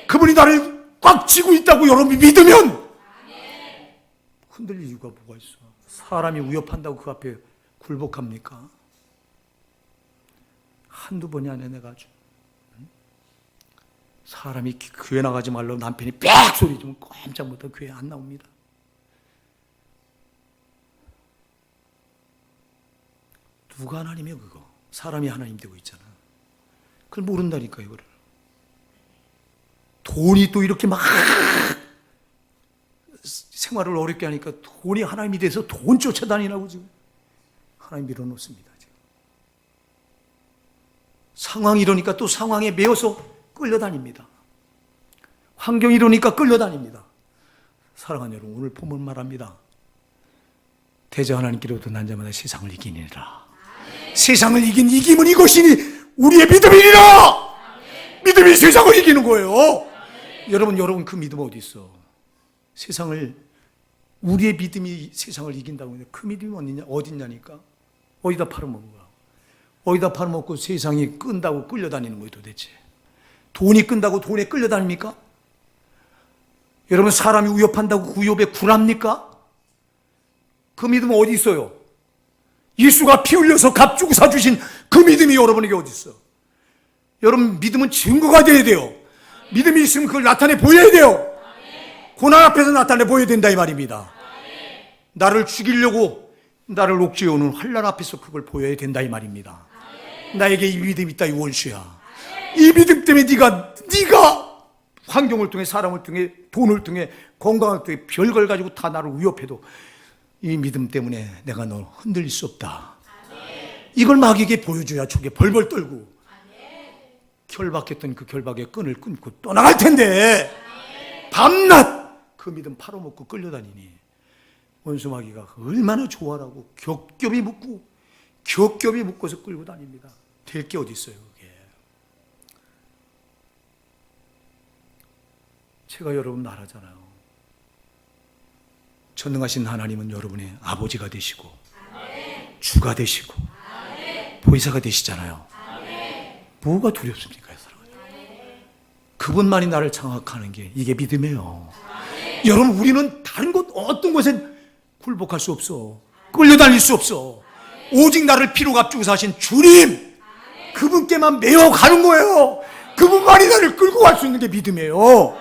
그분이 나를 꽉 쥐고 있다고 여러분이 믿으면 흔들릴 이유가 뭐가 있어? 사람이 위협한다고 그 앞에 굴복합니까? 한두 번이 아니야. 내가 아주 사람이 교회 나가지 말라고 남편이 빽 소리 좀 꼼짝 못하고 교회 안 나옵니다. 누가 하나님이야 그거? 사람이 하나님 되고 있잖아. 그걸 모른다니까 이거를. 돈이 또 이렇게 막 생활을 어렵게 하니까 돈이 하나님이 돼서 돈 쫓아다니라고 지금 하나님 밀어놓습니다. 지금. 상황이 이러니까 또 상황에 매여서 끌려다닙니다. 환경이 이러니까 끌려다닙니다. 사랑하는 여러분, 오늘 본문 말합니다. 대저 하나님께로부터 난 자마다 세상을 이기니라. 세상을 이긴 이김은 이것이니 우리의 믿음이니라. 믿음이 세상을 이기는 거예요. 여러분 그 믿음 어디 있어? 세상을 우리의 믿음이 세상을 이긴다고 했는데 그 믿음이 어딨냐니까? 어디다 팔아먹은 거야? 어디다 팔아먹고 세상이 끈다고 끌려다니는 거예요 도대체? 돈이 끈다고 돈에 끌려다닙니까? 여러분 사람이 위협한다고 그 위협에 굴합니까? 그 믿음은 어디 있어요? 예수가 피 흘려서 값 주고 사주신 그 믿음이 여러분에게 어디 있어? 여러분 믿음은 증거가 돼야 돼요. 믿음이 있으면 그걸 나타내 보여야 돼요. 고난 앞에서 나타내 보여야 된다 이 말입니다. 나를 죽이려고 나를 옥죄어오는 환난 앞에서 그걸 보여야 된다 이 말입니다. 나에게 이 믿음이 있다 이 원수야. 이 믿음 때문에 네가 환경을 통해 사람을 통해 돈을 통해 건강을 통해 별걸 가지고 다 나를 위협해도 이 믿음 때문에 내가 널 흔들릴 수 없다. 이걸 마귀에게 보여줘야 저게 벌벌 떨고 결박했던 그 결박의 끈을 끊고 떠나갈 텐데 밤낮 그 믿음 팔아먹고 끌려다니니 원수 마귀가 얼마나 좋아라고 겹겹이 묶어서 끌고 다닙니다. 될 게 어디 있어요 그게. 제가 여러분 말하잖아요. 전능하신 하나님은 여러분의 아버지가 되시고 주가 되시고 보혜사가 되시잖아요. 뭐가 두렵습니까? 그분만이 나를 장악하는 게 이게 믿음이에요. 여러분 우리는 다른 곳 어떤 곳엔 굴복할 수 없어. 끌려다닐 수 없어. 오직 나를 피로 값주고 사신 주님 그분께만 매어 가는 거예요. 그분만이 나를 끌고 갈 수 있는 게 믿음이에요.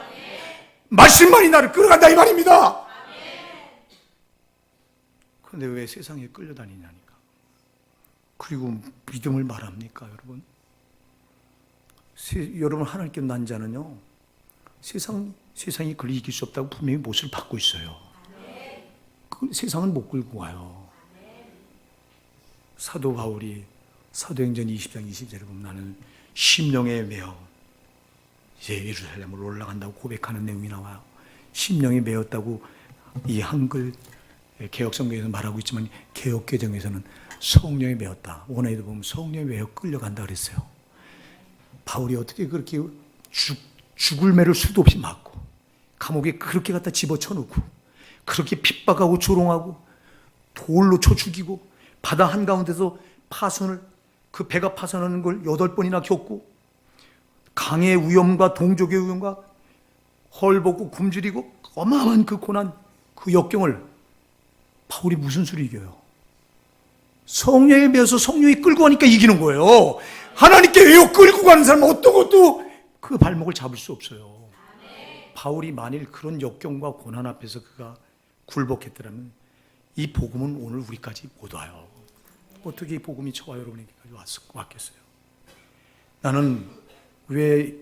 말씀만이 나를 끌어간다 이 말입니다. 그런데 왜 세상에 끌려다니냐니까. 그리고 믿음을 말합니까 여러분? 여러분 하나님께 난 자는요 세상이 그를 이길 수 없다고 분명히 못을 받고 있어요. 그 세상은 못 끌고 가요. 사도 바울이 사도행전 20장 20절에 보면 나는 심령에 매어 이제 예루살렘으로 올라간다고 고백하는 내용이 나와요. 심령이 메었다고 이 한글 개혁성경에서 말하고 있지만 개혁개정에서는 성령이 메었다. 원어에도 보면 성령이 메어 끌려간다 그랬어요. 바울이 어떻게 그렇게 죽을 매를 수도 없이 맞고 감옥에 그렇게 갖다 집어쳐놓고 그렇게 핍박하고 조롱하고 돌로 쳐 죽이고 바다 한가운데서 파손을 그 배가 파손하는 걸 8번이나 겪고 강의 위험과 동족의 위험과 헐벗고 굶주리고 어마어마한 그 고난 그 역경을 바울이 무슨 수로 이겨요? 성령에 매어서 성령이 끌고 가니까 이기는 거예요. 하나님께 외워 끌고 가는 사람은 어떤 것도 그 발목을 잡을 수 없어요. 바울이 만일 그런 역경과 고난 앞에서 그가 굴복했더라면 이 복음은 오늘 우리까지 못 와요. 어떻게 이 복음이 저와 여러분에게까지 왔겠어요? 나는 왜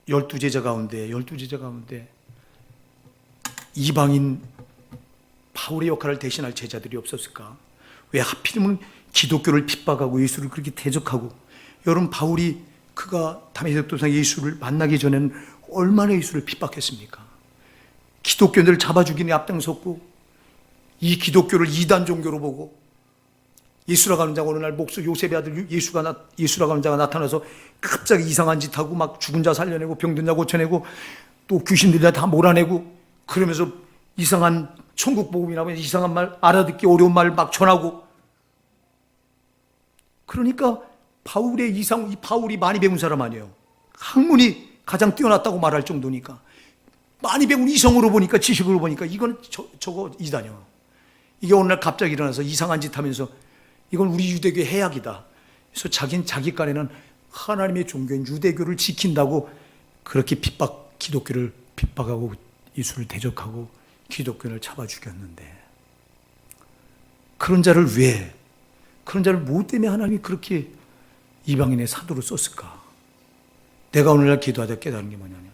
12제자 가운데 이방인 바울의 역할을 대신할 제자들이 없었을까? 왜 하필이면 기독교를 핍박하고 예수를 그렇게 대적하고, 여러분 바울이 그가 다메섹 도상 예수를 만나기 전에는 얼마나 예수를 핍박했습니까? 기독교인들을 잡아 죽이는 앞장섰고 이 기독교를 이단 종교로 보고 예수라고 하는 자가 어느 날 목수 요셉의 아들 예수라고 하는 자가 나타나서 갑자기 이상한 짓 하고 막 죽은 자 살려내고 병든 자 고쳐내고 또 귀신들이 다 몰아내고 그러면서 이상한 천국 복음이라고 이상한 말, 알아듣기 어려운 말 막 전하고, 그러니까 이 바울이 많이 배운 사람 아니에요. 학문이 가장 뛰어났다고 말할 정도니까, 많이 배운 이성으로 보니까, 지식으로 보니까 이건 저거 이단이요. 이게 어느 날 갑자기 일어나서 이상한 짓 하면서 이건 우리 유대교의 해악이다. 그래서 자기 깐에는 하나님의 종교인 유대교를 지킨다고 그렇게 기독교를 핍박하고 예수를 대적하고 기독교를 잡아 죽였는데, 그런 자를 뭐 때문에 하나님이 그렇게 이방인의 사도로 썼을까? 내가 오늘날 기도하다 깨달은 게 뭐냐면,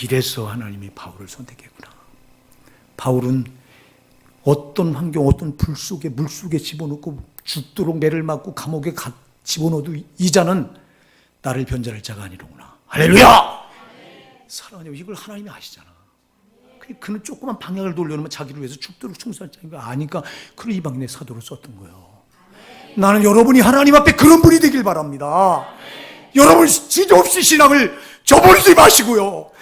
이래서 하나님이 바울을 선택했구나. 바울은 어떤 환경, 어떤 불 속에, 물 속에 집어넣고 죽도록 매를 맞고 감옥에 집어넣어도 이 자는 나를 변절할 자가 아니로구나. 할렐루야! 사랑하냐, 이걸 하나님이 아시잖아. 그는 조그만 방향을 돌려놓으면 자기를 위해서 죽도록 충성할 자인 거 아니까 그런 이방인의 사도로 썼던 거예요. 나는 여러분이 하나님 앞에 그런 분이 되길 바랍니다. 여러분 지저없이 신앙을 저버리지 마시고요.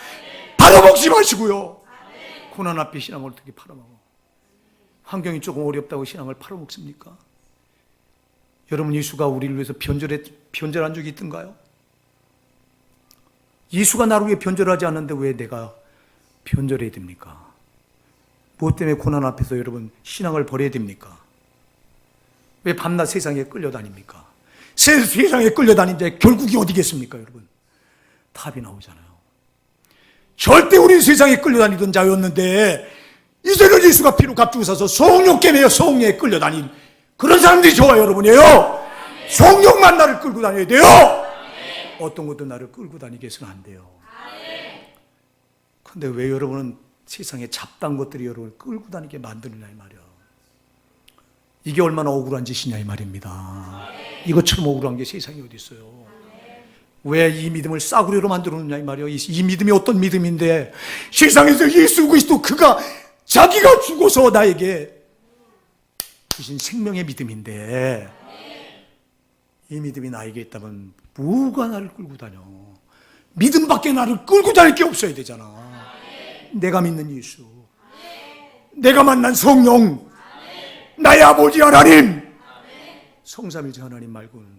팔아먹지 마시고요. 고난 앞에 신앙을 어떻게 팔아먹어? 환경이 조금 어렵다고 신앙을 팔아먹습니까? 여러분, 예수가 우리를 위해서 변절한 적이 있던가요? 예수가 나를 위해 변절하지 않는데 왜 내가 변절해야 됩니까? 무엇 때문에 고난 앞에서 여러분 신앙을 버려야 됩니까? 왜 밤낮 세상에 끌려다닙니까? 세상에 끌려다니는데 결국이 어디겠습니까, 여러분? 답이 나오잖아요. 절대 우리는 세상에 끌려다니던 자였는데 이제는 예수가 피로 값주고 사서 성령께 매여 성령에 끌려다닌 그런 사람들이 저와 여러분이에요. 성령만 나를 끌고 다녀야 돼요. 어떤 것도 나를 끌고 다니게 해서는 안 돼요. 그런데 왜 여러분은 세상에 잡다한 것들이 여러분을 끌고 다니게 만드느냐 이 말이야. 이게 얼마나 억울한 짓이냐 이 말입니다. 이것처럼 억울한 게 세상에 어디 있어요. 왜 이 믿음을 싸구려로 만들어놓냐 이 말이야. 이 믿음이 어떤 믿음인데, 세상에서 예수 그리스도 그가 자기가 죽어서 나에게 주신 생명의 믿음인데, 이 믿음이 나에게 있다면 뭐가 나를 끌고 다녀? 믿음밖에 나를 끌고 다닐 게 없어야 되잖아. 내가 믿는 예수, 내가 만난 성령, 나의 아버지 하나님, 성삼일체 하나님 말고는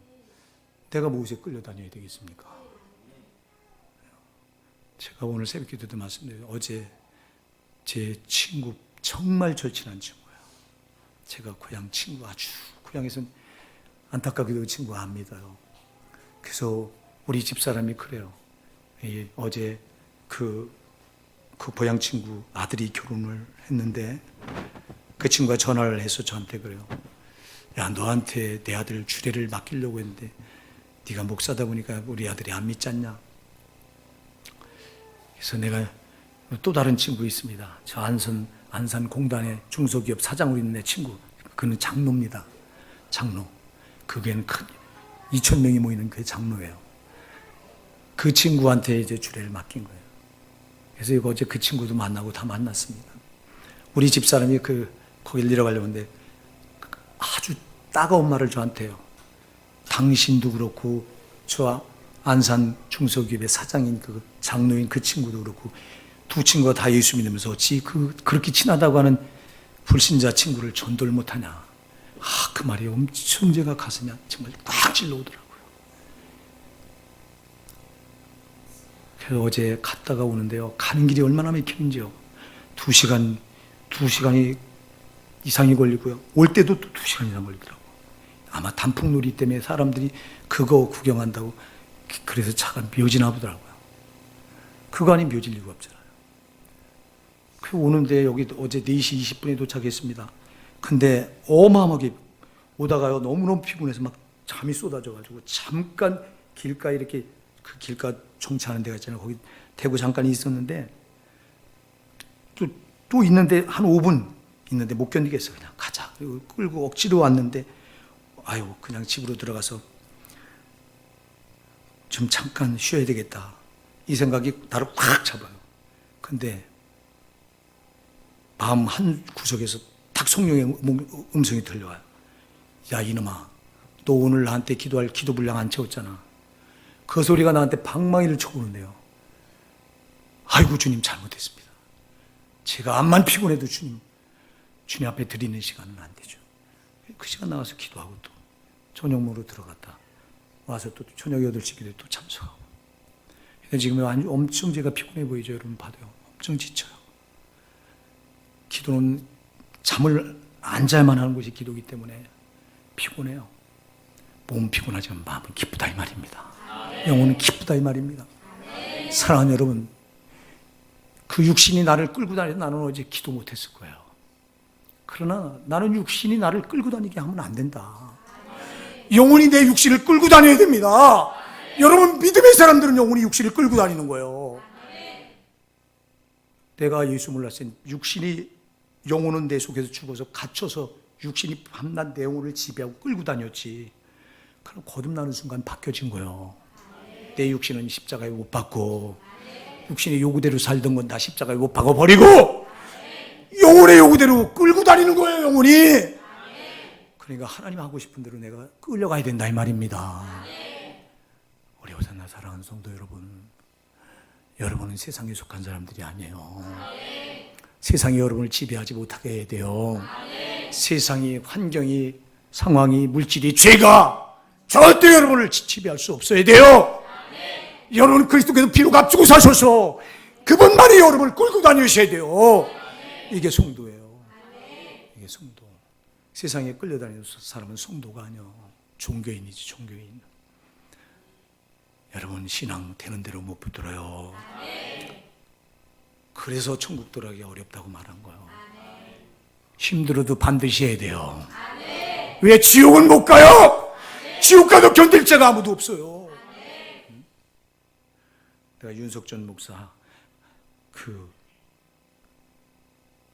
내가 무엇에 끌려다녀야 되겠습니까? 제가 오늘 새벽기도도 말씀드려요. 어제 제 친구, 정말 절친한 친구예요. 제가 고향 친구, 아주 고향에서는 안타깝게도 그 친구가 안 믿어요. 그래서 우리 집사람이 그래요. 어제 그 고향 친구 아들이 결혼을 했는데 그 친구가 전화를 해서 저한테 그래요. 야, 너한테 내 아들 주례를 맡기려고 했는데 네가 목사다 보니까 우리 아들이 안 믿지 않냐? 그래서 내가 또 다른 친구 있습니다. 저 안산 공단의 중소기업 사장으로 있는 내 친구. 그는 장로입니다. 장로. 그게는 큰 2,000명이 모이는 그 장로예요. 그 친구한테 이제 주례를 맡긴 거예요. 그래서 이거 어제 그 친구도 만나고 다 만났습니다. 우리 집사람이 거길 내려가려는데 아주 따가운 말을 저한테요. 당신도 그렇고 저 안산 중소기업의 사장인 그 장로인 그 친구도 그렇고 두 친구가 다 예수 믿으면서 어찌 그렇게 친하다고 하는 불신자 친구를 전도를 못하냐. 그 말이 엄청 제가 가슴에 정말 꽉 찔러오더라고요. 그래서 어제 갔다가 오는데요. 가는 길이 얼마나 막히는지요. 2시간이 이상이 걸리고요. 올 때도 또 2시간 이상 걸리더라고요. 아마 단풍놀이 때문에 사람들이 그거 구경한다고 그래서 차가 묘지나 보더라고요. 그거 아닌 묘질 이유가 없잖아요. 그 오는데 여기 어제 4시 20분에 도착했습니다. 근데 어마어마하게 오다가요. 너무너무 피곤해서 막 잠이 쏟아져가지고 잠깐 길가에 이렇게 그 길가 정차하는 데가 있잖아요. 거기 대고 잠깐 있었는데 또 있는데 한 5분 있는데 못 견디겠어. 그냥 가자. 그리고 끌고 억지로 왔는데 그냥 집으로 들어가서 좀 잠깐 쉬어야 되겠다. 이 생각이 나를 확 잡아요. 근데 마음 한 구석에서 탁 성령의 음성이 들려와요. 야 이놈아, 너 오늘 나한테 기도할 기도 분량 안 채웠잖아. 그 소리가 나한테 방망이를 쳐오는데요. 아이고 주님 잘못했습니다. 제가 암만 피곤해도 주님 앞에 드리는 시간은 안 되죠. 그 시간 나와서 기도하고 또 저녁 먹으러 들어갔다 와서 또 저녁 8시 기도에 또 참석하고. 지금 엄청 제가 피곤해 보이죠. 여러분 봐도요. 엄청 지쳐요. 기도는 잠을 안 잘만 하는 것이 기도이기 때문에 피곤해요. 몸은 피곤하지만 마음은 기쁘다 이 말입니다. 영혼은 기쁘다 이 말입니다. 사랑하는 여러분, 그 육신이 나를 끌고 다니서 나는 어제 기도 못했을 거예요. 그러나 나는 육신이 나를 끌고 다니게 하면 안 된다. 영혼이 내 육신을 끌고 다녀야 됩니다. 여러분 믿음의 사람들은 영혼이 육신을 끌고 다니는 거예요. 내가 예수 몰랐을 때 영혼은 내 속에서 죽어서 갇혀서 육신이 밤낮 내 영혼을 지배하고 끌고 다녔지. 그럼 거듭나는 순간 바뀌어진 거예요. 내 육신은 십자가에 못 박고 육신의 요구대로 살던 건 다 십자가에 못 박아버리고 영혼의 요구대로 끌고 다니는 거예요. 영혼이. 그러니까 하나님 하고 싶은 대로 내가 끌려가야 된다 이 말입니다. 우리 호산나 사랑하는 성도 여러분, 여러분은 세상에 속한 사람들이 아니에요. 세상이 여러분을 지배하지 못하게 해야 돼요. 세상이, 환경이, 상황이, 물질이, 죄가 절대 여러분을 지배할 수 없어야 돼요. 여러분 그리스도께서 피로 값주고 사셔서 그분만이 여러분을 끌고 다니셔야 돼요. 이게 성도예요. 이게 성도. 세상에 끌려다니는 사람은 성도가 아니요. 종교인이지, 종교인. 여러분 신앙 되는 대로 못 붙들어요. 그래서 천국 들어가기 어렵다고 말한 거예요. 힘들어도 반드시 해야 돼요. 왜 지옥은 못 가요? 지옥 가도 견딜 자가 아무도 없어요. 내가 윤석전 목사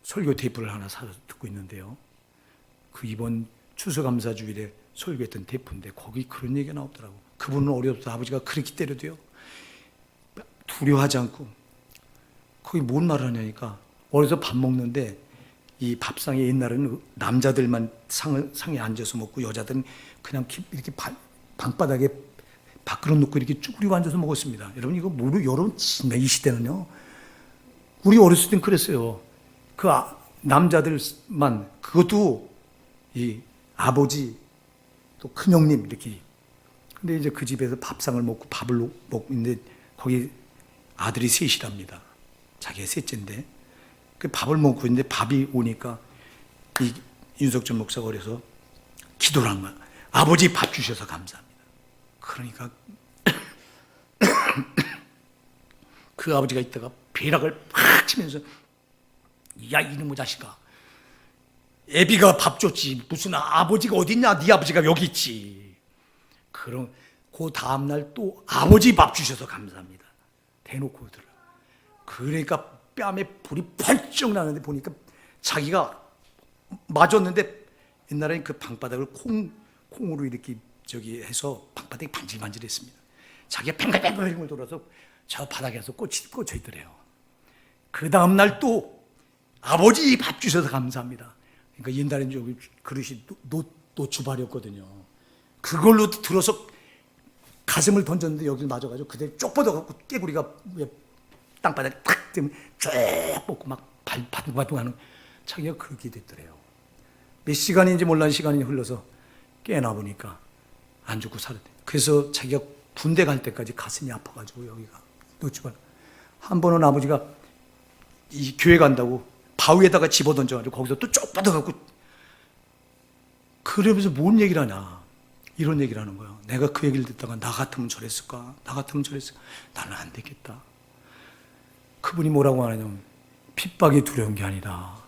설교 테이프를 하나 사서 듣고 있는데요. 이번 추수감사 주일에 설교했던 테이프인데 거기 그런 얘기가 나오더라고. 그분은 어려서 아버지가 그렇게 때려도요 두려워하지 않고 거기 뭔 말을 하냐니까 어려서 밥 먹는데 이 밥상에 옛날에는 남자들만 상에 앉아서 먹고 여자들은 그냥 이렇게 방바닥에 밥그릇 놓고 이렇게 쭈그리고 앉아서 먹었습니다. 여러분 이거 여러분 진짜 이 시대는요. 우리 어렸을 땐 그랬어요. 남자들만 그것도 이 아버지 또 큰형님 이렇게. 근데 이제 그 집에서 밥상을 먹고 밥을 먹고 있는데 거기 아들이 셋이랍니다. 자기가 셋째인데 그 밥을 먹고 있는데 밥이 오니까 이 윤석전 목사가 그래서 기도를 한 거야. 아버지 밥 주셔서 감사합니다. 그러니까 그 아버지가 있다가 벼락을 팍 치면서 야 이놈의 자식아, 애비가 밥 줬지 무슨 아버지가 어딨냐? 네 아버지가 여기 있지. 그럼 그 다음날 또 아버지 밥 주셔서 감사합니다. 대놓고 들어. 그러니까 뺨에 불이 펄쩍 나는데 보니까 자기가 맞았는데 옛날에는 그 방바닥을 콩으로 이렇게 해서 방바닥이 반질반질했습니다. 자기가 뱅글뱅글 힘을 돌아서 저 바닥에서 꽂혀 있더래요. 그 다음날 또 아버지 밥 주셔서 감사합니다. 그러니까 옛날엔 좀 그릇이 노추발이었거든요. 그걸로 들어서 가슴을 던졌는데 여기를 맞아가지고 그대 쪽 뻗어갖고 깨구리가 땅바닥에 탁 뜨면 쫙 뻗고 막 바둥바둥 하는, 자기가 그렇게 됐더래요. 몇 시간인지 몰라는 시간이 흘러서 깨나 보니까 안 죽고 살았대. 그래서 자기가 군대 갈 때까지 가슴이 아파가지고 여기가 노추발. 한 번은 아버지가 이 교회 간다고 바위에다가 집어던져가지고 거기서 또 쪽 뻗어갖고, 그러면서 뭔 얘기를 하냐, 이런 얘기를 하는 거야. 내가 그 얘기를 듣다가 나 같으면 저랬을까? 나 같으면 저랬을까? 나는 안 되겠다. 그분이 뭐라고 하냐면 핍박이 두려운 게 아니라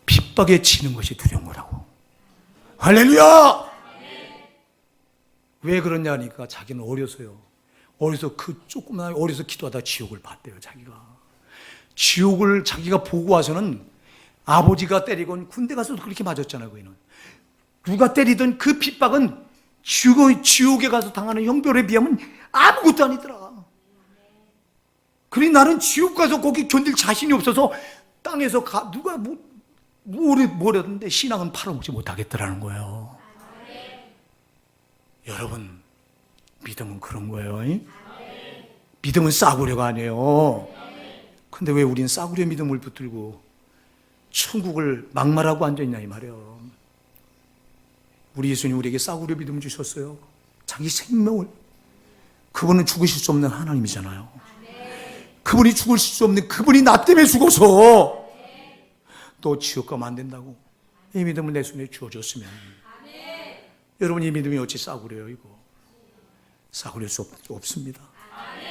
핍박에 지는 것이 두려운 거라고. 할렐루야! 왜 그러냐니까 자기는 어려서요. 어려서 조그만 어려서 기도하다 지옥을 봤대요. 자기가 지옥을 자기가 보고 와서는 아버지가 때리건 군대 가서도 그렇게 맞았잖아요. 그는 누가 때리던 그 핍박은 지옥에 가서 당하는 형벌에 비하면 아무것도 아니더라. 그러니 나는 지옥 가서 거기 견딜 자신이 없어서 땅에서 누가 뭐라던데 신앙은 팔아먹지 못하겠더라는 거예요. 여러분, 믿음은 그런 거예요. 믿음은 싸구려가 아니에요. 근데 왜 우린 싸구려 믿음을 붙들고 천국을 막말하고 앉아있냐 이 말이에요. 우리 예수님 우리에게 싸구려 믿음을 주셨어요. 자기 생명을. 그분은 죽으실 수 없는 하나님이잖아요. 그분이 죽으실 수 없는, 그분이 나 때문에 죽어서 또 지옥 가면 안 된다고 이 믿음을 내 손에 주어줬으면, 여러분 이 믿음이 어찌 싸구려요? 이거 싸구릴 수 없습니다.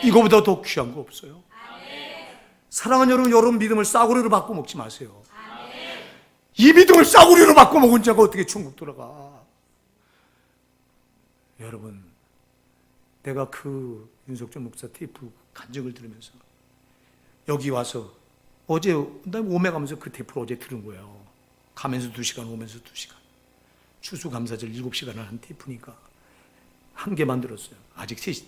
이거보다 더 귀한 거 없어요. 사랑하는 여러분 믿음을 싸구려로 바꿔 먹지 마세요. 이 믿음을 싸구려로 바꿔 먹은 자가 어떻게 천국 돌아가? 여러분, 내가 그 윤석준 목사 테이프 간증을 들으면서 여기 와서 어제 오메 가면서 그 테이프를 어제 들은 거예요. 가면서 2시간 오면서 2시간, 추수감사절 7시간을 한 테이프니까 한 개 만들었어요. 아직 3시간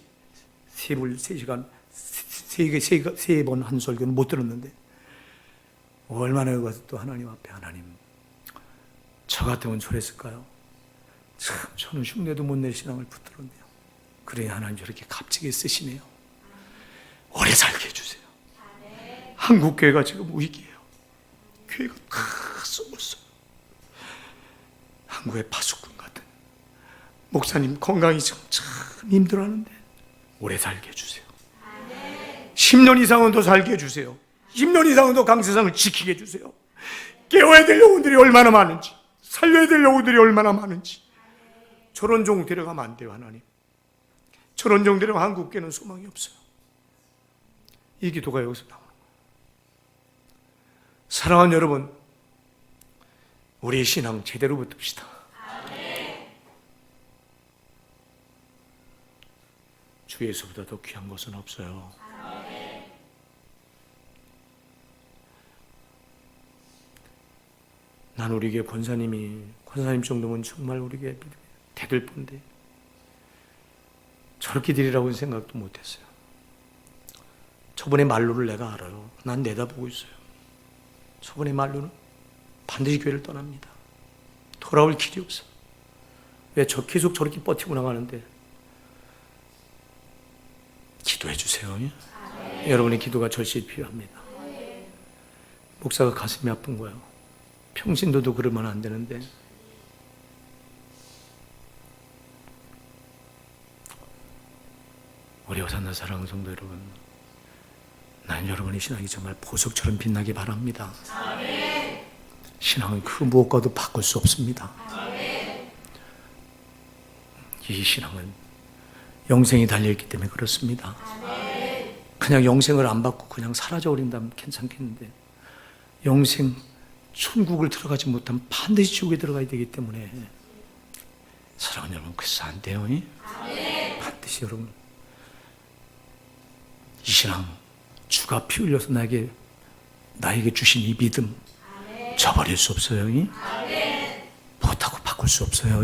3번 한 설교는 못 들었는데 얼마나 가서 또 하나님 앞에, 하나님 저 같으면 저랬을까요? 참 저는 흉내도 못 낼 신앙을 붙들었네요. 그래 하나님 저렇게 값지게 쓰시네요. 오래 살게 해주세요. 한국교회가 지금 위기예요. 교회가 다 썩었어요. 한국의 파수꾼 같은 목사님 건강이 지금 참 힘들어하는데 오래 살게 해주세요. 10년 이상은 더 살게 해주세요. 10년 이상은 더 강세상을 지키게 해주세요. 깨워야 될 영혼들이 얼마나 많은지, 살려야 될 영혼들이 얼마나 많은지. 저런 종 데려가면 안 돼요. 하나님, 저런 종 데려가면 한국교회는 소망이 없어요. 이 기도가 여기서 나오는 거예요. 사랑하는 여러분, 우리의 신앙 제대로 붙듭시다. 주 예수보다 더 귀한 것은 없어요. 난 우리 교회 권사님 정도면 정말 우리 교회 대들 뿐데 저렇게 드리라고 생각도 못했어요. 저분의 말로를 내가 알아요. 난 내다보고 있어요. 저분의 말로는 반드시 교회를 떠납니다. 돌아올 길이 없어. 왜 계속 저렇게 버티고 나가는데? 기도해 주세요. 여러분의 기도가 절실히 필요합니다. 목사가 가슴이 아픈 거예요. 평신도도 그러면 안 되는데. 우리 오산나 사랑하는 성도 여러분, 난 여러분의 신앙이 정말 보석처럼 빛나기 바랍니다. 신앙은 그 무엇과도 바꿀 수 없습니다. 이 신앙은 영생이 달려있기 때문에 그렇습니다. 그냥 영생을 안 받고 그냥 사라져버린다면 괜찮겠는데, 영생, 천국을 들어가지 못하면 반드시 지옥에 들어가야 되기 때문에, 사랑하는 여러분, 그래서 안 돼요. 반드시 여러분, 이 신앙, 주가 피 흘려서 나에게 주신 이 믿음 저버릴 수 없어요. 못하고 바꿀 수 없어요.